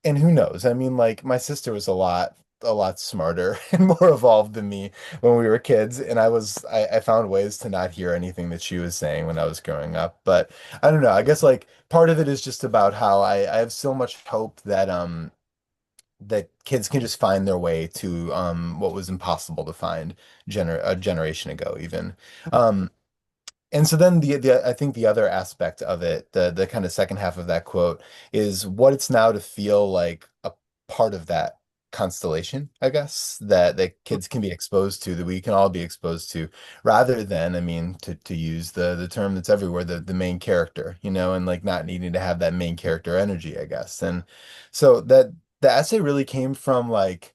and who knows? I mean, like my sister was a lot smarter and more evolved than me when we were kids, and I found ways to not hear anything that she was saying when I was growing up. But I don't know. I guess like part of it is just about how I have so much hope that kids can just find their way to what was impossible to find a generation ago even. Um and so then I think the other aspect of it, the kind of second half of that quote is what it's now to feel like a part of that constellation, I guess, that kids can be exposed to, that we can all be exposed to, rather than, I mean, to use the term that's everywhere, the main character, and like not needing to have that main character energy, I guess. And so that the essay really came from like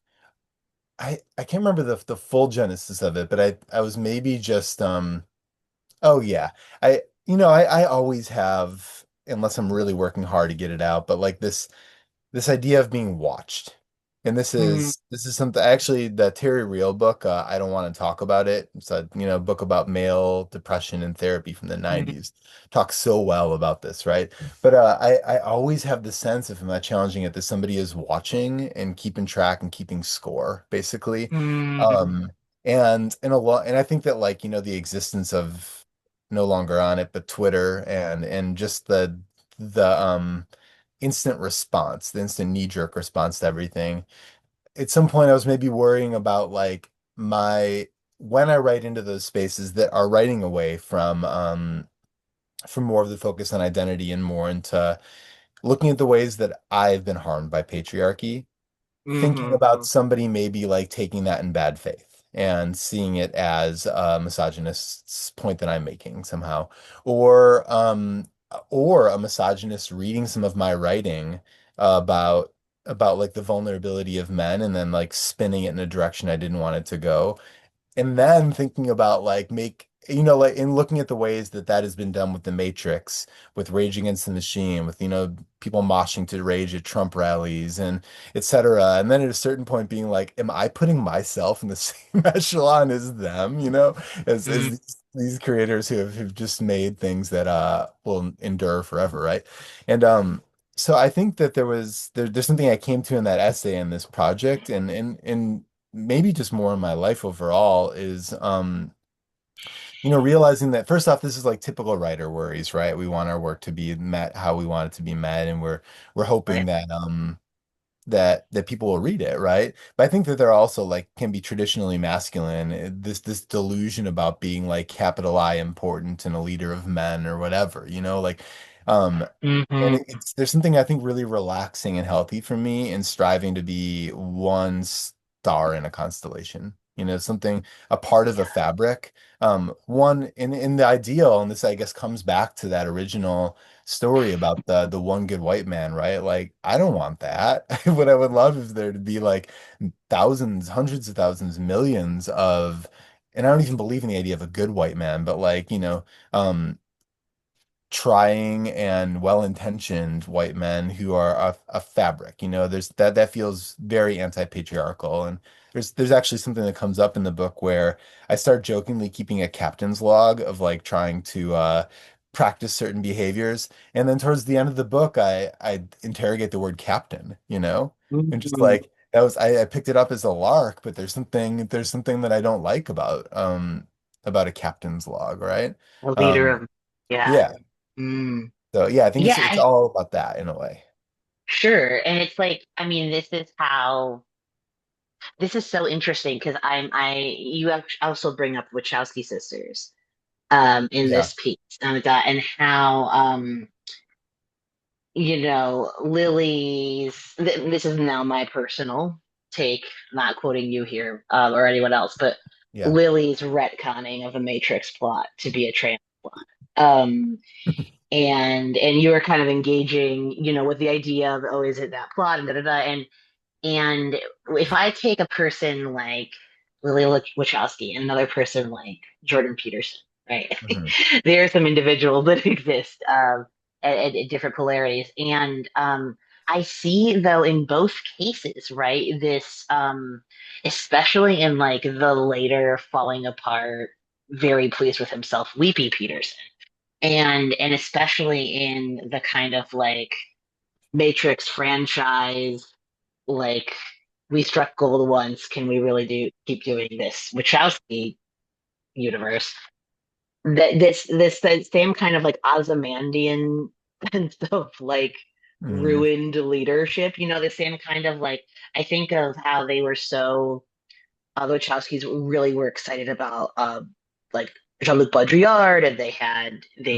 I can't remember the full genesis of it, but I was maybe just Oh yeah. I always have, unless I'm really working hard to get it out, but like this idea of being watched. And this mm, is this is something actually the Terry Real book, I don't want to talk about it. It's a, book about male depression and therapy from the mm, 90s. Talks so well about this, right? But I always have the sense if I'm not challenging it that somebody is watching and keeping track and keeping score, basically. mm, Um and I think that like, the existence of no longer on it, but Twitter and just the instant response, the instant knee-jerk response to everything. At some point, I was maybe worrying about like my when I write into those spaces that are writing away from more of the focus on identity and more into looking at the ways that I've been harmed by patriarchy, thinking mhm, about somebody maybe like taking that in bad faith and seeing it as a misogynist's point that I'm making somehow, or a misogynist reading some of my writing about like the vulnerability of men and then like spinning it in a direction I didn't want it to go. And then thinking about like like in looking at the ways that that has been done with the Matrix, with Rage Against the Machine, with people moshing to Rage at Trump rallies and etc. And then at a certain point being like, am I putting myself in the same echelon as them, as mm, these creators who have just made things that will endure forever, right? And So I think that there's something I came to in that essay in this project and maybe just more in my life overall is realizing that first off, this is like typical writer worries, right? We want our work to be met how we want it to be met, and we're hoping Right. that that people will read it, right? But I think that they're also like can be traditionally masculine. This delusion about being like capital I important and a leader of men or whatever, like um and Hmm. it's there's something I think really relaxing and healthy for me in striving to be one star in a constellation. Something a part of the fabric. One in the ideal, and this I guess comes back to that original story about the one good white man, right? Like, I don't want that. What I would love is there to be like thousands, hundreds of thousands, millions of, and I don't even believe in the idea of a good white man, but like, trying and well-intentioned white men who are a fabric. There's that feels very anti-patriarchal. And there's actually something that comes up in the book where I start jokingly keeping a captain's log of like trying to practice certain behaviors. And then towards the end of the book, I interrogate the word captain, and just Hmm. like that was I picked it up as a lark, but there's something that I don't like about a captain's log, right? A leader Um, of, yeah. yeah. Mm. So yeah, I think Yeah, it's all about that in a way. sure. And it's like, I mean, this is so interesting because you also bring up Wachowski sisters, in Yeah. this piece, and how, this is now my personal take, not quoting you here, or anyone else, but Yeah. Lily's retconning of the Matrix plot to be a trans plot. Um, and you were kind of engaging, with the idea of, oh, is it that plot and da da da. And if I take a person like Lily Wachowski and another person like Jordan Peterson, right? Hmm. There are some individuals that exist, at different polarities. And I see, though, in both cases, right, this, especially in like the later falling apart, very pleased with himself, weepy Peterson. And especially in the kind of like Matrix franchise, like we struck gold once, can we really do keep doing this Wachowski universe? That same kind of like Ozymandian sense of like Hmm. ruined leadership, the same kind of like, I think of how they were so, the Wachowskis really were excited about, like Jean-Luc Baudrillard, and they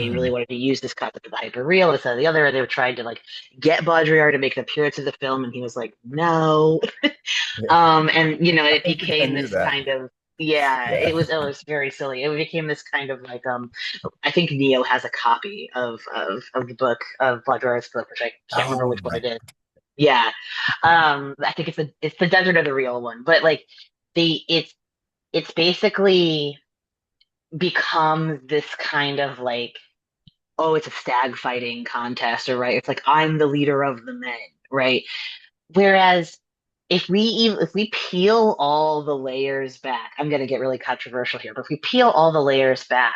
really Hmm. wanted to use this concept of the hyperreal, this and the other. And they were trying to like get Baudrillard to make an appearance in the film, and he was like, no. Yeah. And I it don't think I became knew this that. kind of, yeah, Yeah. it was very silly. It became this kind of like, I think Neo has a copy of the book of Baudrillard's book, which I can't remember Oh which one my. it is. Yeah. I think it's the Desert of the Real one, but like the it's basically become this kind of like, oh, it's a stag fighting contest, or right, it's like I'm the leader of the men, right? Whereas if we peel all the layers back, I'm going to get really controversial here, but if we peel all the layers back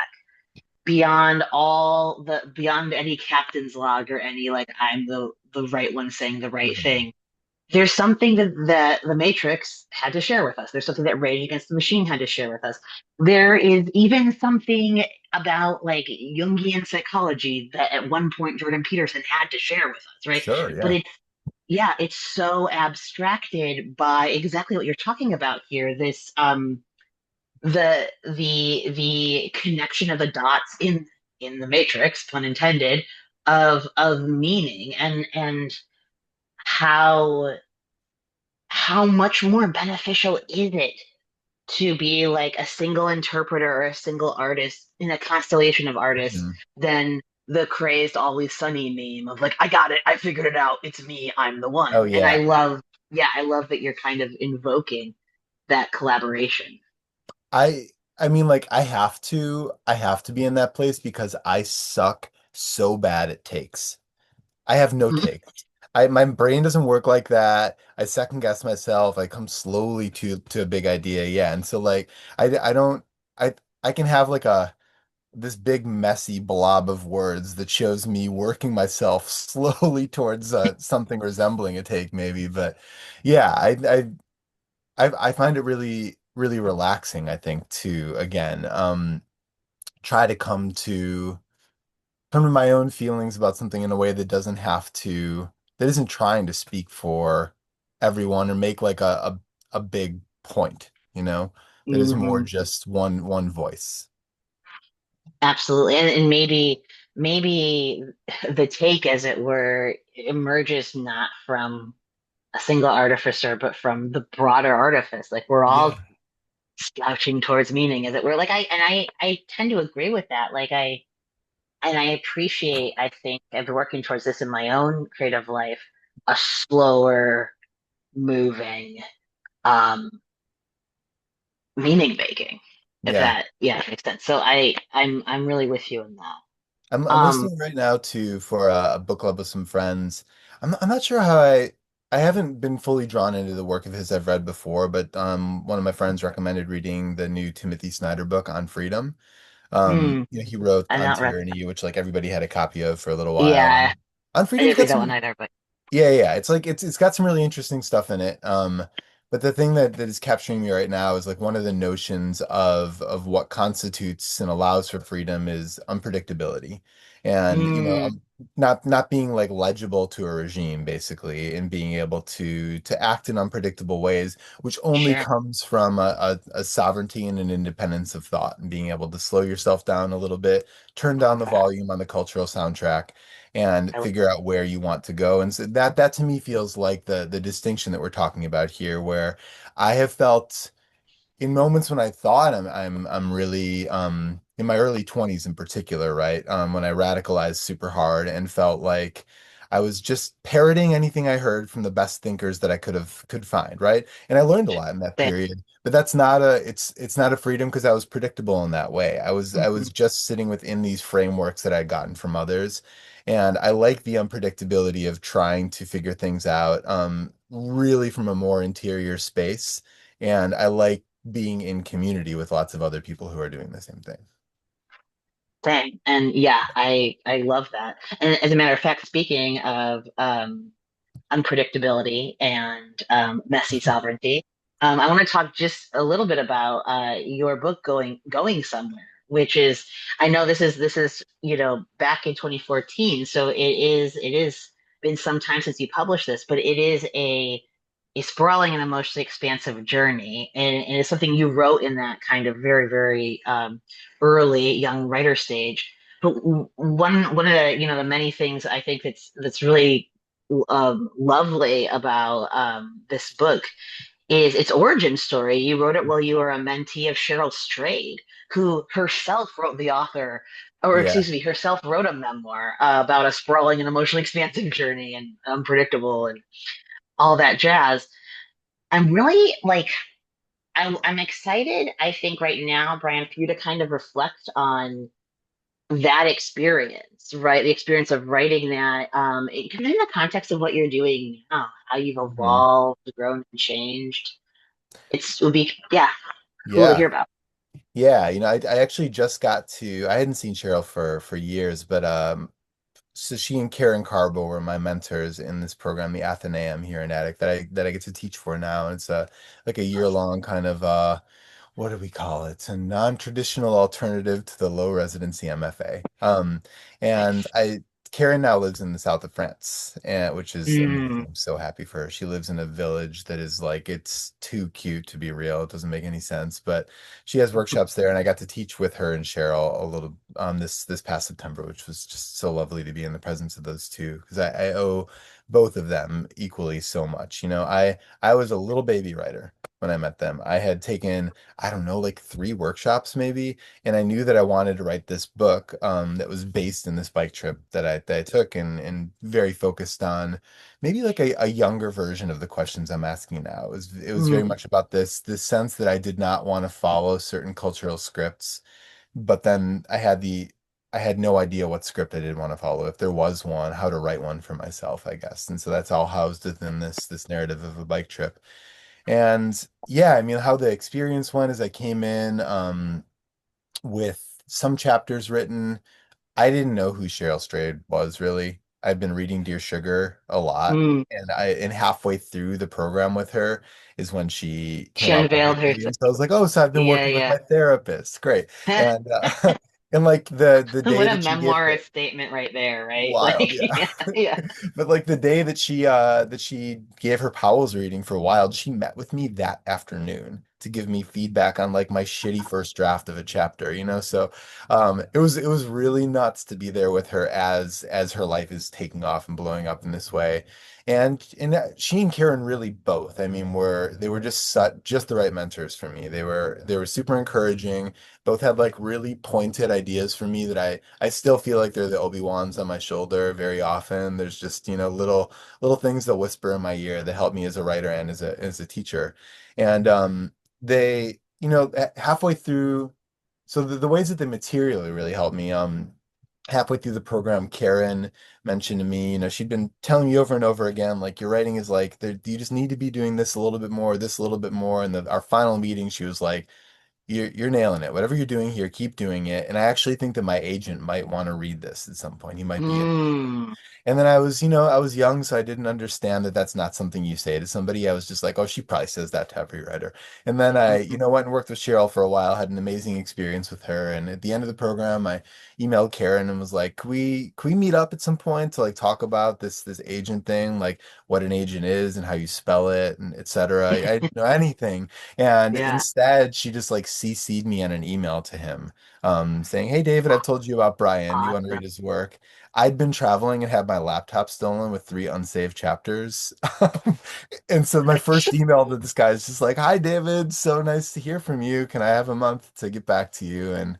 beyond any captain's log or any like I'm the right one saying the right Mhm. thing, there's something that the Matrix had to share with us. There's something that Rage Against the Machine had to share with us. There is even something about like Jungian psychology that at one point Jordan Peterson had to share with us, right? Sure, But yeah. it's so abstracted by exactly what you're talking about here. This, the connection of the dots in the Matrix, pun intended, of meaning, and how how much more beneficial is it to be like a single interpreter or a single artist in a constellation of artists Mhm. than the crazed Always Sunny meme of like, I got it, I figured it out, it's me, I'm the Oh one. And yeah. I love that you're kind of invoking that collaboration. I I mean like I have to be in that place because I suck so bad at takes. I have no takes. My brain doesn't work like that. I second guess myself. I come slowly to a big idea. Yeah. And so like I don't I I can have like this big messy blob of words that shows me working myself slowly towards something resembling a take maybe. But yeah, I find it really relaxing, I think, to again try to come to my own feelings about something in a way that doesn't have to, that isn't trying to speak for everyone or make like a big point, that is more Hmm. just one voice. Absolutely. And maybe the take, as it were, emerges not from a single artificer, but from the broader artifice. Like we're Yeah. all slouching towards meaning, as it were. I tend to agree with that. I appreciate, I think, I've been working towards this in my own creative life, a slower moving, um, meaning making, if Yeah. that, yeah, makes sense. So I'm really with you in that. I'm Um, listening right now to for a book club with some friends. I'm not sure how I haven't been fully drawn into the work of his I've read before, but one of my friends recommended reading the new Timothy Snyder book on freedom. He wrote I've On not read Tyranny, which like everybody had a copy of for a little while. Yeah, And On I Freedom's didn't read got that one some, either, but yeah. It's like it's got some really interesting stuff in it. But the thing that is capturing me right now is like one of the notions of what constitutes and allows for freedom is unpredictability. And mm, not being like legible to a regime basically and being able to act in unpredictable ways, which only sure. comes from a sovereignty and an independence of thought and being able to slow yourself down a little bit, turn down the volume on the cultural soundtrack and I, figure out where you want to go. And so that to me feels like the distinction that we're talking about here, where I have felt in moments when I thought I'm really in my early 20s in particular, right? When I radicalized super hard and felt like I was just parroting anything I heard from the best thinkers that I could find, right? And I learned a lot in that period. But that's not a it's not a freedom because I was predictable in that way. I was Mhm. just sitting within these frameworks that I'd gotten from others. And I like the unpredictability of trying to figure things out, really from a more interior space. And I like being in community with lots of other people who are doing the same thing. Same. And yeah, I love that. And as a matter of fact, speaking of unpredictability and messy sovereignty. I want to talk just a little bit about your book going somewhere, which is I know this is back in 2014, so it is been some time since you published this, but it is a sprawling and emotionally expansive journey, and it's something you wrote in that kind of very early young writer stage. But one of the the many things I think that's really lovely about this book is its origin story. You wrote it while you were a mentee of Cheryl Strayed, who herself wrote the author, or Yeah. excuse me, herself wrote a memoir about a sprawling and emotionally expansive journey and unpredictable and all that jazz. I'm really I'm excited, I think, right now, Brian, for you to kind of reflect on that experience, right? The experience of writing that, kind of in the context of what you're doing now, how you've Mhm. evolved, grown, and changed. It would be, yeah, cool to Yeah. hear about. Yeah. I actually just got to, I hadn't seen Cheryl for years, but so she and Karen Carbo were my mentors in this program, the Athenaeum here in Attic that I get to teach for now. And it's like a year-long kind of what do we call it? A non-traditional alternative to the low residency MFA. And Nice. I Karen now lives in the south of France, and which is Mm, amazing. I'm so happy for her. She lives in a village that is like it's too cute to be real. It doesn't make any sense, but she has workshops there, and I got to teach with her and Cheryl a little this past September, which was just so lovely to be in the presence of those two because I owe both of them equally so much. I was a little baby writer when I met them. I had taken, I don't know, like 3 workshops maybe, and I knew that I wanted to write this book that was based in this bike trip that I took and very focused on maybe like a younger version of the questions I'm asking now. It was very mm, much about this sense that I did not want to follow certain cultural scripts, but then I had no idea what script I did want to follow, if there was one, how to write one for myself, I guess. And so that's all housed within this narrative of a bike trip. And yeah, I mean, how the experience went is I came in with some chapters written. I didn't know who Cheryl Strayed was really. I've been reading Dear Sugar a lot, Mm. and halfway through the program with her is when she She came out unveiled publicly, herself. and so I was like, oh, so I've been Yeah, working with yeah. my therapist, great, and and like the day What a that she gave memoirist the statement right there, right? wild, Like, yeah. yeah, yeah. But like the day that she gave her Powell's reading for Wild, she met with me that afternoon to give me feedback on like my shitty first draft of a chapter, you know? So it was really nuts to be there with her as her life is taking off and blowing up in this way. And she and Karen really both, I mean, were they were just the right mentors for me. They were super encouraging, both had like really pointed ideas for me that I still feel like they're the Obi-Wans on my shoulder very often. There's just, little things that whisper in my ear that help me as a writer and as a teacher. And they, halfway through, so the ways that they materially really helped me, halfway through the program, Karen mentioned to me, she'd been telling me over and over again, like your writing is like you just need to be doing this a little bit more, this a little bit more. And our final meeting, she was like, you're nailing it. Whatever you're doing here, keep doing it. And I actually think that my agent might want to read this at some point. He might be in. Mm. And then I was young, so I didn't understand that that's not something you say to somebody. I was just like, oh, she probably says that to every writer. And then I, Mhm. went and worked with Cheryl for a while, had an amazing experience with her. And at the end of the program, I emailed Karen and was like, can we meet up at some point to like talk about this agent thing, like what an agent is and how you spell it and et cetera. I didn't know anything. And Yeah. instead, she just like CC'd me on an email to him, saying, hey, David, I've told you about Brian. You want to Awesome. read his work? I'd been traveling and had my laptop stolen with three unsaved chapters. And so my first email to this guy is just like, "Hi, David. So nice to hear from you. Can I have a month to get back to you?" And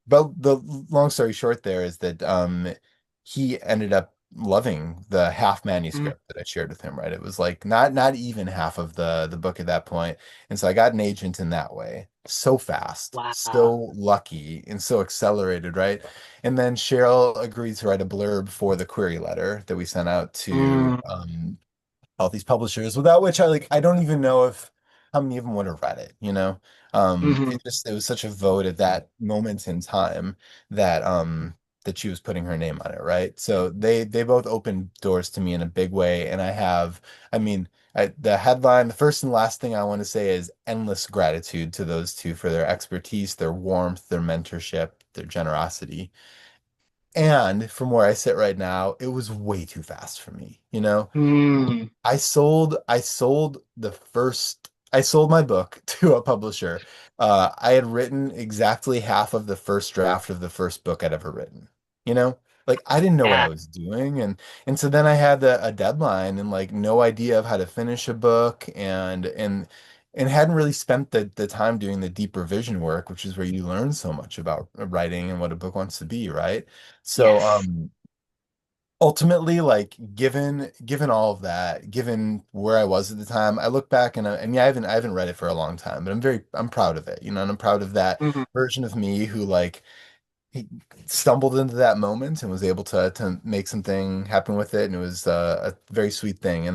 but the long story short there is that he ended up loving the half Mm. manuscript that I shared with him, right? It was like not even half of the book at that point. And so I got an agent in that way. So fast, Wow. so lucky, and so accelerated, right? And then Cheryl agreed to write a blurb for the query letter that we sent out to Mm. all these publishers, without which I don't even know if how many of them would have read it, you know? Hmm. It was such a vote at that moment in time that that she was putting her name on it, right? So they both opened doors to me in a big way, and I mean, the headline, the first and last thing I want to say is endless gratitude to those two for their expertise, their warmth, their mentorship, their generosity. And from where I sit right now, it was way too fast for me, you know? Mm. I sold my book to a publisher. I had written exactly half of the first draft of the first book I'd ever written. You know, like I didn't know what I Yeah. was doing, and so then I had a deadline and like no idea of how to finish a book, and hadn't really spent the time doing the deep revision work, which is where you learn so much about writing and what a book wants to be, right? So, Yes. ultimately, like given all of that, given where I was at the time, I look back and yeah, I haven't read it for a long time, but I'm proud of it, and I'm proud of that Hmm. version of me who like he stumbled into that moment and was able to make something happen with it, and it was a very sweet thing.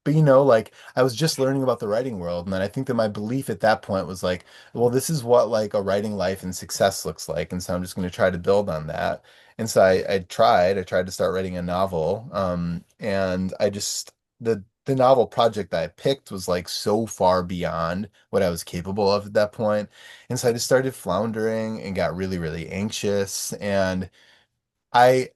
But like I was just learning about the writing world, and then I think that my belief at that point was like, well, this is what like a writing life and success looks like, and so I'm just going to try to build on that. And so I tried to start writing a novel, and the novel project that I picked was like so far beyond what I was capable of at that point. And so I just started floundering and got really, really anxious. And I,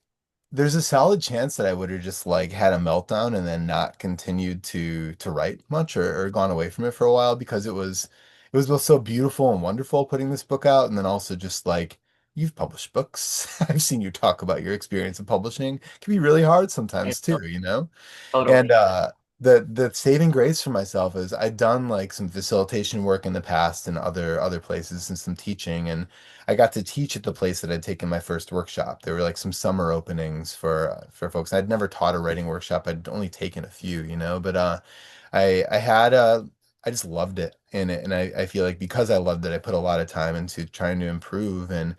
there's a solid chance that I would have just like had a meltdown and then not continued to write much or gone away from it for a while because it was both so beautiful and wonderful putting this book out, and then also just like you've published books. I've seen you talk about your experience of publishing. It can be really hard I sometimes know. too, you know? And Totally. the saving grace for myself is I'd done like some facilitation work in the past in other places and some teaching, and I got to teach at the place that I'd taken my first workshop. There were like some summer openings for folks. I'd never taught a writing workshop. I'd only taken a few, but I had I just loved it in it, and I feel like because I loved it, I put a lot of time into trying to improve, and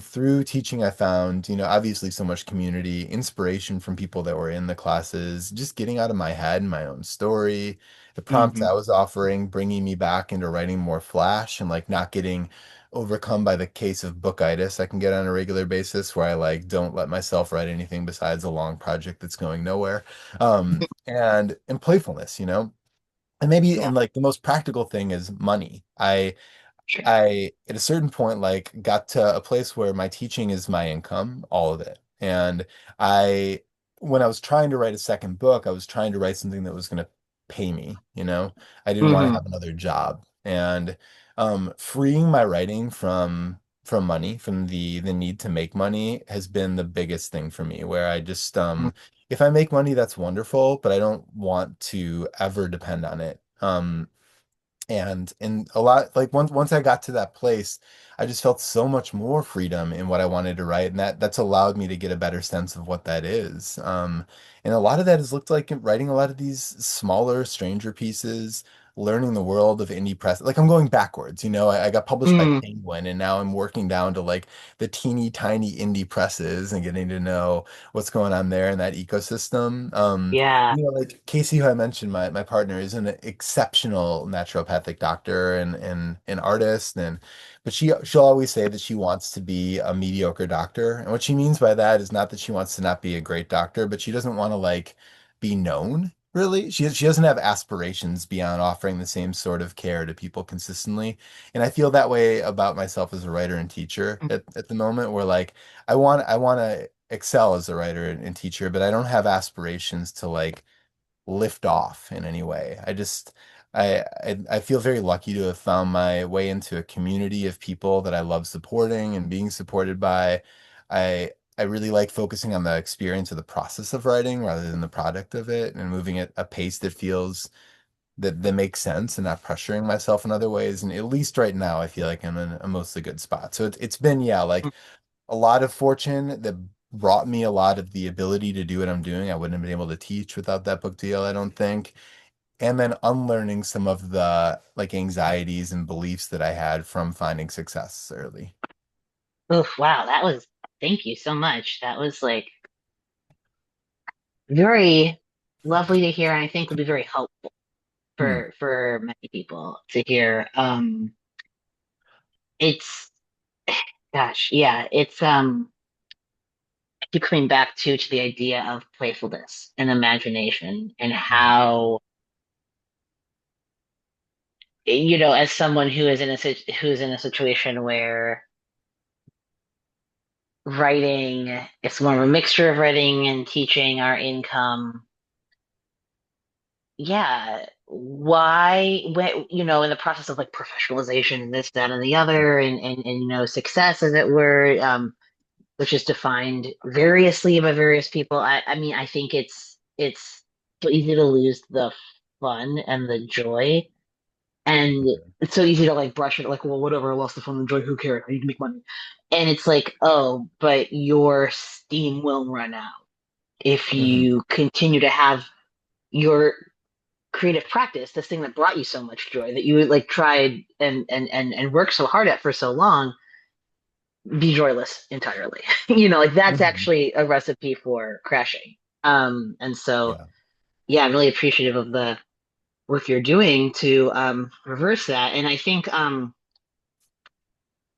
through teaching, I found, obviously so much community, inspiration from people that were in the classes, just getting out of my head and my own story, the prompts Hmm. I was offering, bringing me back into writing more flash and like not getting overcome by the case of bookitis I can get on a regular basis where I like don't let myself write anything besides a long project that's going nowhere. And playfulness, you know? And maybe Yeah, and like the most practical thing is money. sure. I at a certain point like got to a place where my teaching is my income, all of it. And I when I was trying to write a second book, I was trying to write something that was going to pay me, you know. I didn't want to Hmm. have another job. And freeing my writing from money, from the need to make money has been the biggest thing for me, where I just if I make money, that's wonderful, but I don't want to ever depend on it. And a lot like once I got to that place, I just felt so much more freedom in what I wanted to write, and that's allowed me to get a better sense of what that is. And a lot of that has looked like writing a lot of these smaller, stranger pieces, learning the world of indie press. Like I'm going backwards, you know. I got published by Mm, Penguin, and now I'm working down to like the teeny tiny indie presses and getting to know what's going on there in that ecosystem. yeah. You know, like Casey, who I mentioned, my partner is an exceptional naturopathic doctor and an artist, and but she'll always say that she wants to be a mediocre doctor, and what she means by that is not that she wants to not be a great doctor, but she doesn't want to like be known. Really, she doesn't have aspirations beyond offering the same sort of care to people consistently, and I feel that way about myself as a writer and teacher at the moment, where like I want to excel as a writer and teacher, but I don't have aspirations to like lift off in any way. I feel very lucky to have found my way into a community of people that I love supporting and being supported by. I really like focusing on the experience of the process of writing rather than the product of it and moving at a pace that feels that makes sense and not pressuring myself in other ways. And at least right now, I feel like I'm in a mostly good spot. So it's been, yeah, like a lot of fortune that brought me a lot of the ability to do what I'm doing. I wouldn't have been able to teach without that book deal, I don't think. And then unlearning some of the like anxieties and beliefs that I had from finding success early. Oof, wow, that was, thank you so much. That was like very lovely to hear, and I think would be very helpful Hmm. for many people to hear. It's gosh, yeah, it's I keep coming back to the idea of playfulness and imagination and Hmm. how, as someone who is in who's in a situation where writing, it's more of a mixture of writing and teaching our income. Yeah, why, when, in the process of like professionalization and this, that, and the other, and success, as it were, which is defined variously by various people. I mean, I think it's so easy to lose the fun and the joy, and it's so easy to like brush it like, well, whatever, I lost the fun and joy, who cares? I need to make money. And it's like, oh, but your steam will run out if Hmm. you continue to have your creative practice, this thing that brought you so much joy that you like tried and worked so hard at for so long, be joyless entirely. Like that's Hmm. actually a recipe for crashing. And so Yeah. yeah, I'm really appreciative of the work you're doing to reverse that. And I think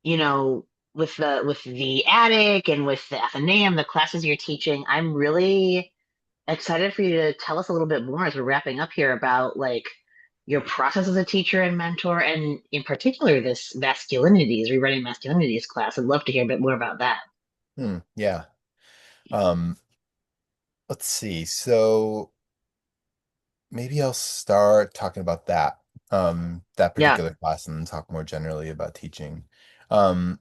you know, with the attic and with the Athenaeum, the classes you're teaching, I'm really excited for you to tell us a little bit more as we're wrapping up here about like your process as a teacher and mentor, and in particular this masculinities, rewriting masculinities class. I'd love to hear a bit more about that. Hmm. Yeah. Um, let's see. So maybe I'll start talking about that Yeah, particular class and then talk more generally about teaching. Um,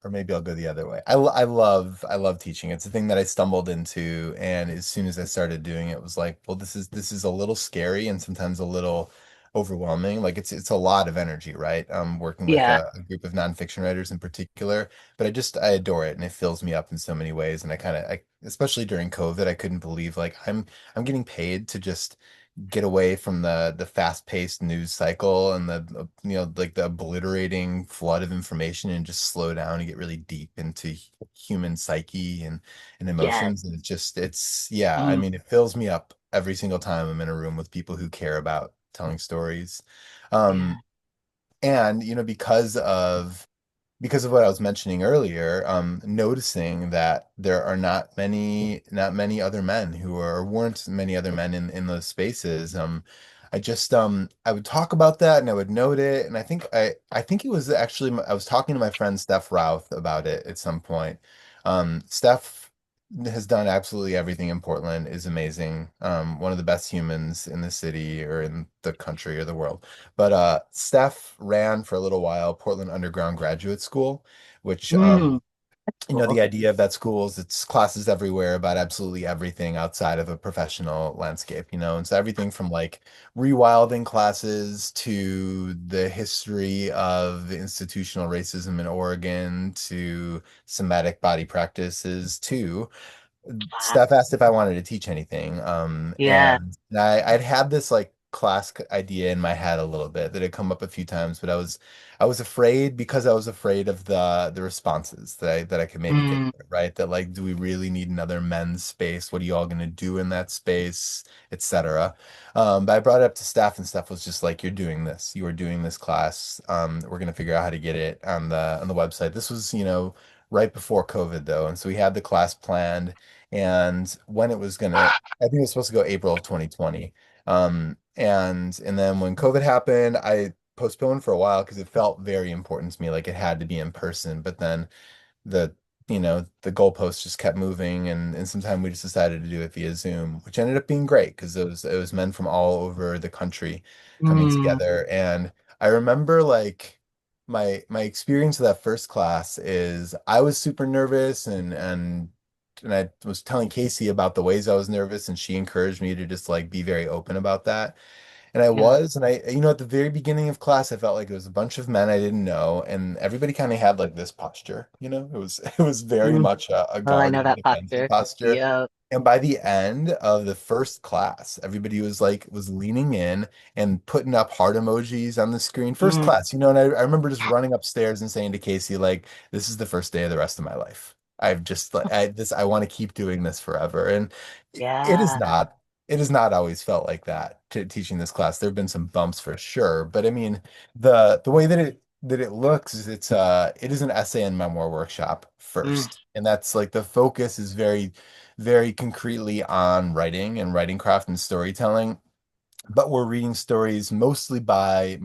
or maybe I'll go the other way. I love teaching. It's a thing that I stumbled into, and as soon as I started doing it, was like, well, this is a little scary and sometimes a little overwhelming. Like it's a lot of energy, right? Working with yeah, a group of nonfiction writers in particular, but I adore it and it fills me up in so many ways. And especially during COVID, I couldn't believe like I'm getting paid to just get away from the fast-paced news cycle and the like the obliterating flood of information and just slow down and get really deep into human psyche and yeah, emotions and it's yeah, I mm, mean it fills me up every single time I'm in a room with people who care about telling stories. Um yeah. And, because of what I was mentioning earlier, noticing that there are not many other men who are, weren't many other men in those spaces. I would talk about that and I would note it. And I think it was actually, I was talking to my friend Steph Routh about it at some point. Steph has done absolutely everything in Portland, is amazing. One of the best humans in the city or in the country or the world. But Steph ran for a little while Portland Underground Graduate School, which Mm, the cool. idea of that school is it's classes everywhere about absolutely everything outside of a professional landscape, and so everything from like rewilding classes to the history of institutional racism in Oregon to somatic body practices to Wow. Steph asked if I wanted to teach anything. Yeah. And I'd had this like idea in my head a little bit that had come up a few times, but I was afraid because I was afraid of the responses that I could maybe get, Mm, right? That like, do we really need another men's space? What are you all gonna do in that space, etc. But I brought it up to Steph, and Steph was just like, "You're doing this. You are doing this class. We're gonna figure out how to get it on the website." This was, right before COVID though, and so we had the class planned and when it was gonna, I think it was supposed to go April of 2020. And then when COVID happened, I postponed for a while because it felt very important to me, like it had to be in person. But then the the goalposts just kept moving and sometime we just decided to do it via Zoom, which ended up being great because it was men from all over the country coming mm, together. And I remember like my experience of that first class is I was super nervous and I was telling Casey about the ways I was nervous and she encouraged me to just like be very open about that. And yeah. at the very beginning of class, I felt like it was a bunch of men I didn't know, and everybody kind of had like this posture. It was very Mm. much a Oh, I know guarded, that defensive posture. posture. Yeah. And by the end of the first class, everybody was leaning in and putting up heart emojis on the screen. First Mm, class, and I remember just running upstairs and saying to Casey, like, this is the first day of the rest of my life. I've just like I want to keep doing this forever. And it is yeah. not it has not always felt like that to teaching this class. There have been some bumps for sure, but I mean the way that it looks is it is an essay and memoir workshop Mm, first. And that's like the focus is very, very concretely on writing and writing craft and storytelling, but we're reading stories mostly by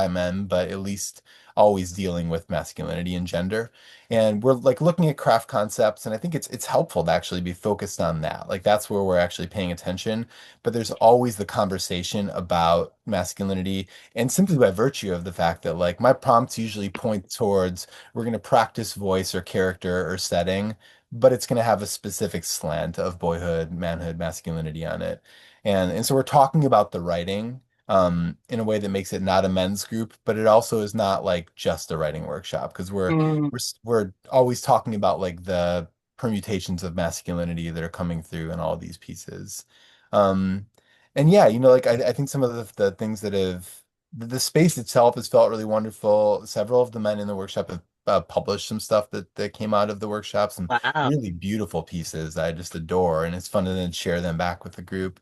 men, but at least always dealing with masculinity and gender. And we're like looking at craft concepts, and I think it's helpful to actually be focused on that. Like that's where we're actually paying attention. But there's always the conversation about masculinity, and simply by virtue of the fact that like my prompts usually point towards we're going to practice voice or character or setting, but it's going to have a specific slant of boyhood, manhood, masculinity on it. And so we're talking about the writing in a way that makes it not a men's group, but it also is not like just a writing workshop because mm, we're always talking about like the permutations of masculinity that are coming through in all these pieces. Um, and yeah, like I think some of the things that the space itself has felt really wonderful. Several of the men in the workshop have published some stuff that came out of the workshop, some wow. really beautiful pieces that I just adore, and it's fun to then share them back with the group.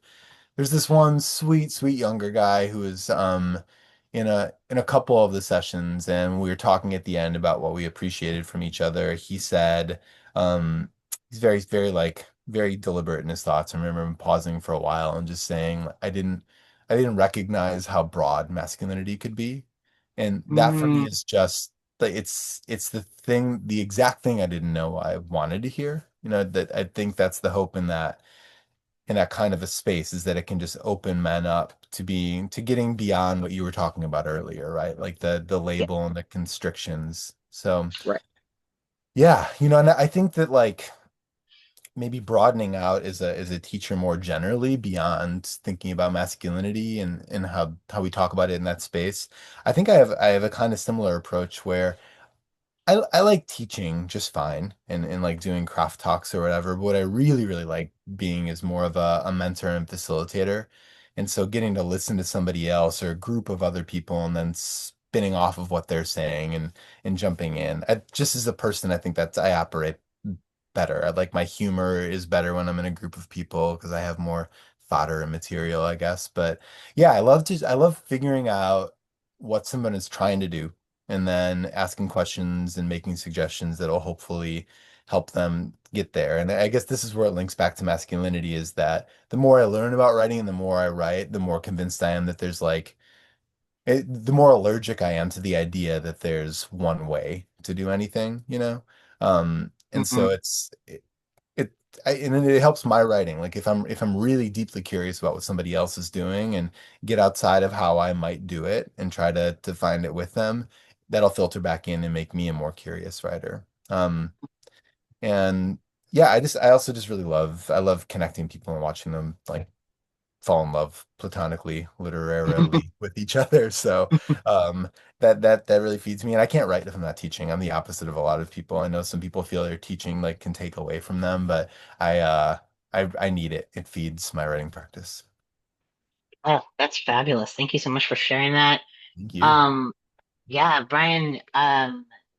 There's this one sweet, sweet younger guy who is in a couple of the sessions, and we were talking at the end about what we appreciated from each other. He said um he's very, very like very deliberate in his thoughts. I remember him pausing for a while and just saying, I didn't recognize how broad masculinity could be. And that for me Mm, is just like it's the exact thing I didn't know I wanted to hear. That I think that's the hope in that kind of a space is that it can just open men up to getting beyond what you were talking about earlier, right? Like the yeah. label and the constrictions. So Right. yeah, and I think that like maybe broadening out as a teacher more generally beyond thinking about masculinity and how we talk about it in that space. I think I have a kind of similar approach where I like teaching just fine and like doing craft talks or whatever. But what I really, really like being is more of a mentor and facilitator. And so getting to listen to somebody else or a group of other people and then spinning off of what they're saying and jumping in. Just as a person, I think I operate better. I like my humor is better when I'm in a group of people because I have more fodder and material, I guess. But yeah, I love figuring out what someone is trying to do and then asking questions and making suggestions that'll hopefully help them get there. And I guess this is where it links back to masculinity is that the more I learn about writing and the more I write, the more convinced I am that there's like the more allergic I am to the idea that there's one way to do anything, you know? And so Mhm. it and it helps my writing. Like if I'm really deeply curious about what somebody else is doing and get outside of how I might do it and try to find it with them, that'll filter back in and make me a more curious writer. And yeah, I also just really I love connecting people and watching them like fall in love platonically, literarily with each other. So um, that really feeds me. And I can't write if I'm not teaching. I'm the opposite of a lot of people. I know some people feel their teaching like can take away from them, but I uh, I need it. It feeds my writing practice. Oh, that's fabulous. Thank you so much for sharing that. Thank you. Um, yeah, Brian,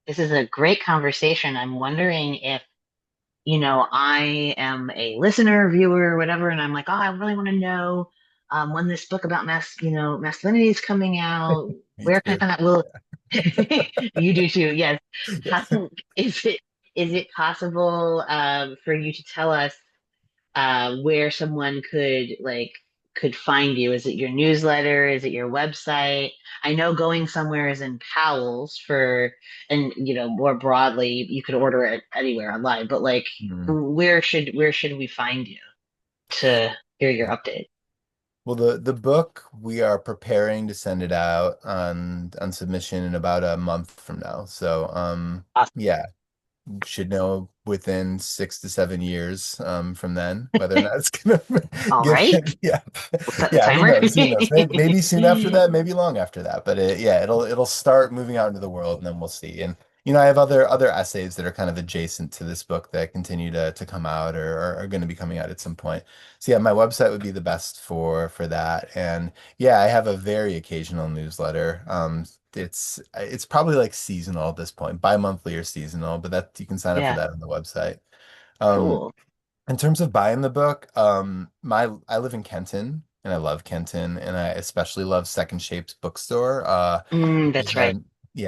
this is a great conversation. I'm wondering if, I am a listener, viewer, whatever, and I'm like, oh, I really want to know when this book about masculinity is coming out. Me Where can I too. find that? Will you do too? Yes. Yeah. How is it possible for you to tell us where someone could find you? Is it your newsletter? Is it your website? I know going somewhere is in Powell's and more broadly, you could order it anywhere online. But like, Mm. where should we find you to hear your update? Well, the book we are preparing to send it out on submission in about a month from now. So Awesome. yeah, should know within 6 to 7 years from then whether or not it's gonna All get right, yeah we'll set the yeah who timer. knows maybe soon after that, maybe long after that, but yeah, it'll start moving out into the world and then we'll see. And I have other essays that are kind of adjacent to this book that continue to come out or are going to be coming out at some point. So yeah, my website would be the best for that. And yeah, I have a very occasional newsletter. It's probably like seasonal at this point, bi-monthly or seasonal, but that you can sign up for Yeah, that on the website. Um, cool. in terms of buying the book, my I live in Kenton and I love Kenton and I especially love Second Shapes bookstore, which That's is right.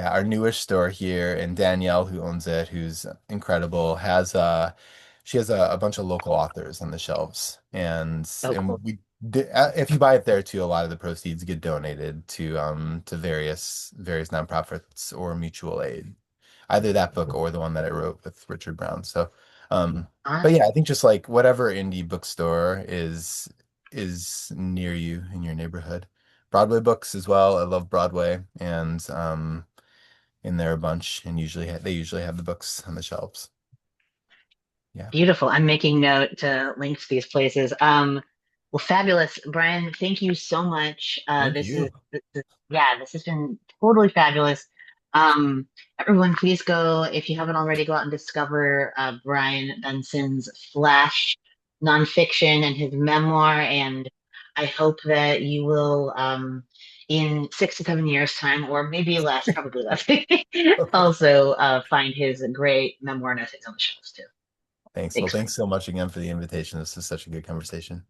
our newish store here. And Danielle, who owns it, who's incredible, has she has a bunch of local authors on the shelves. And So cool. if you buy it there too, a lot of the proceeds get donated to various nonprofits or mutual aid, either that book or the one that I wrote with Richard Brown. So but Awesome. yeah, I think just like whatever indie bookstore is near you in your neighborhood. Broadway books as well. I love Broadway, and in there a bunch, and they usually have the books on the shelves. Yeah. Beautiful. I'm making note to link to these places. Well, fabulous, Brian. Thank you so much. Thank you. Yeah, this has been totally fabulous. Everyone, please go if you haven't already. Go out and discover Brian Benson's Flash nonfiction and his memoir. And I hope that you will, in 6 to 7 years' time, or maybe less, probably less, Okay. also find his great memoir and essays on the shelves too. Thanks. Well, Thanks. thanks so much again for the invitation. This is such a good conversation.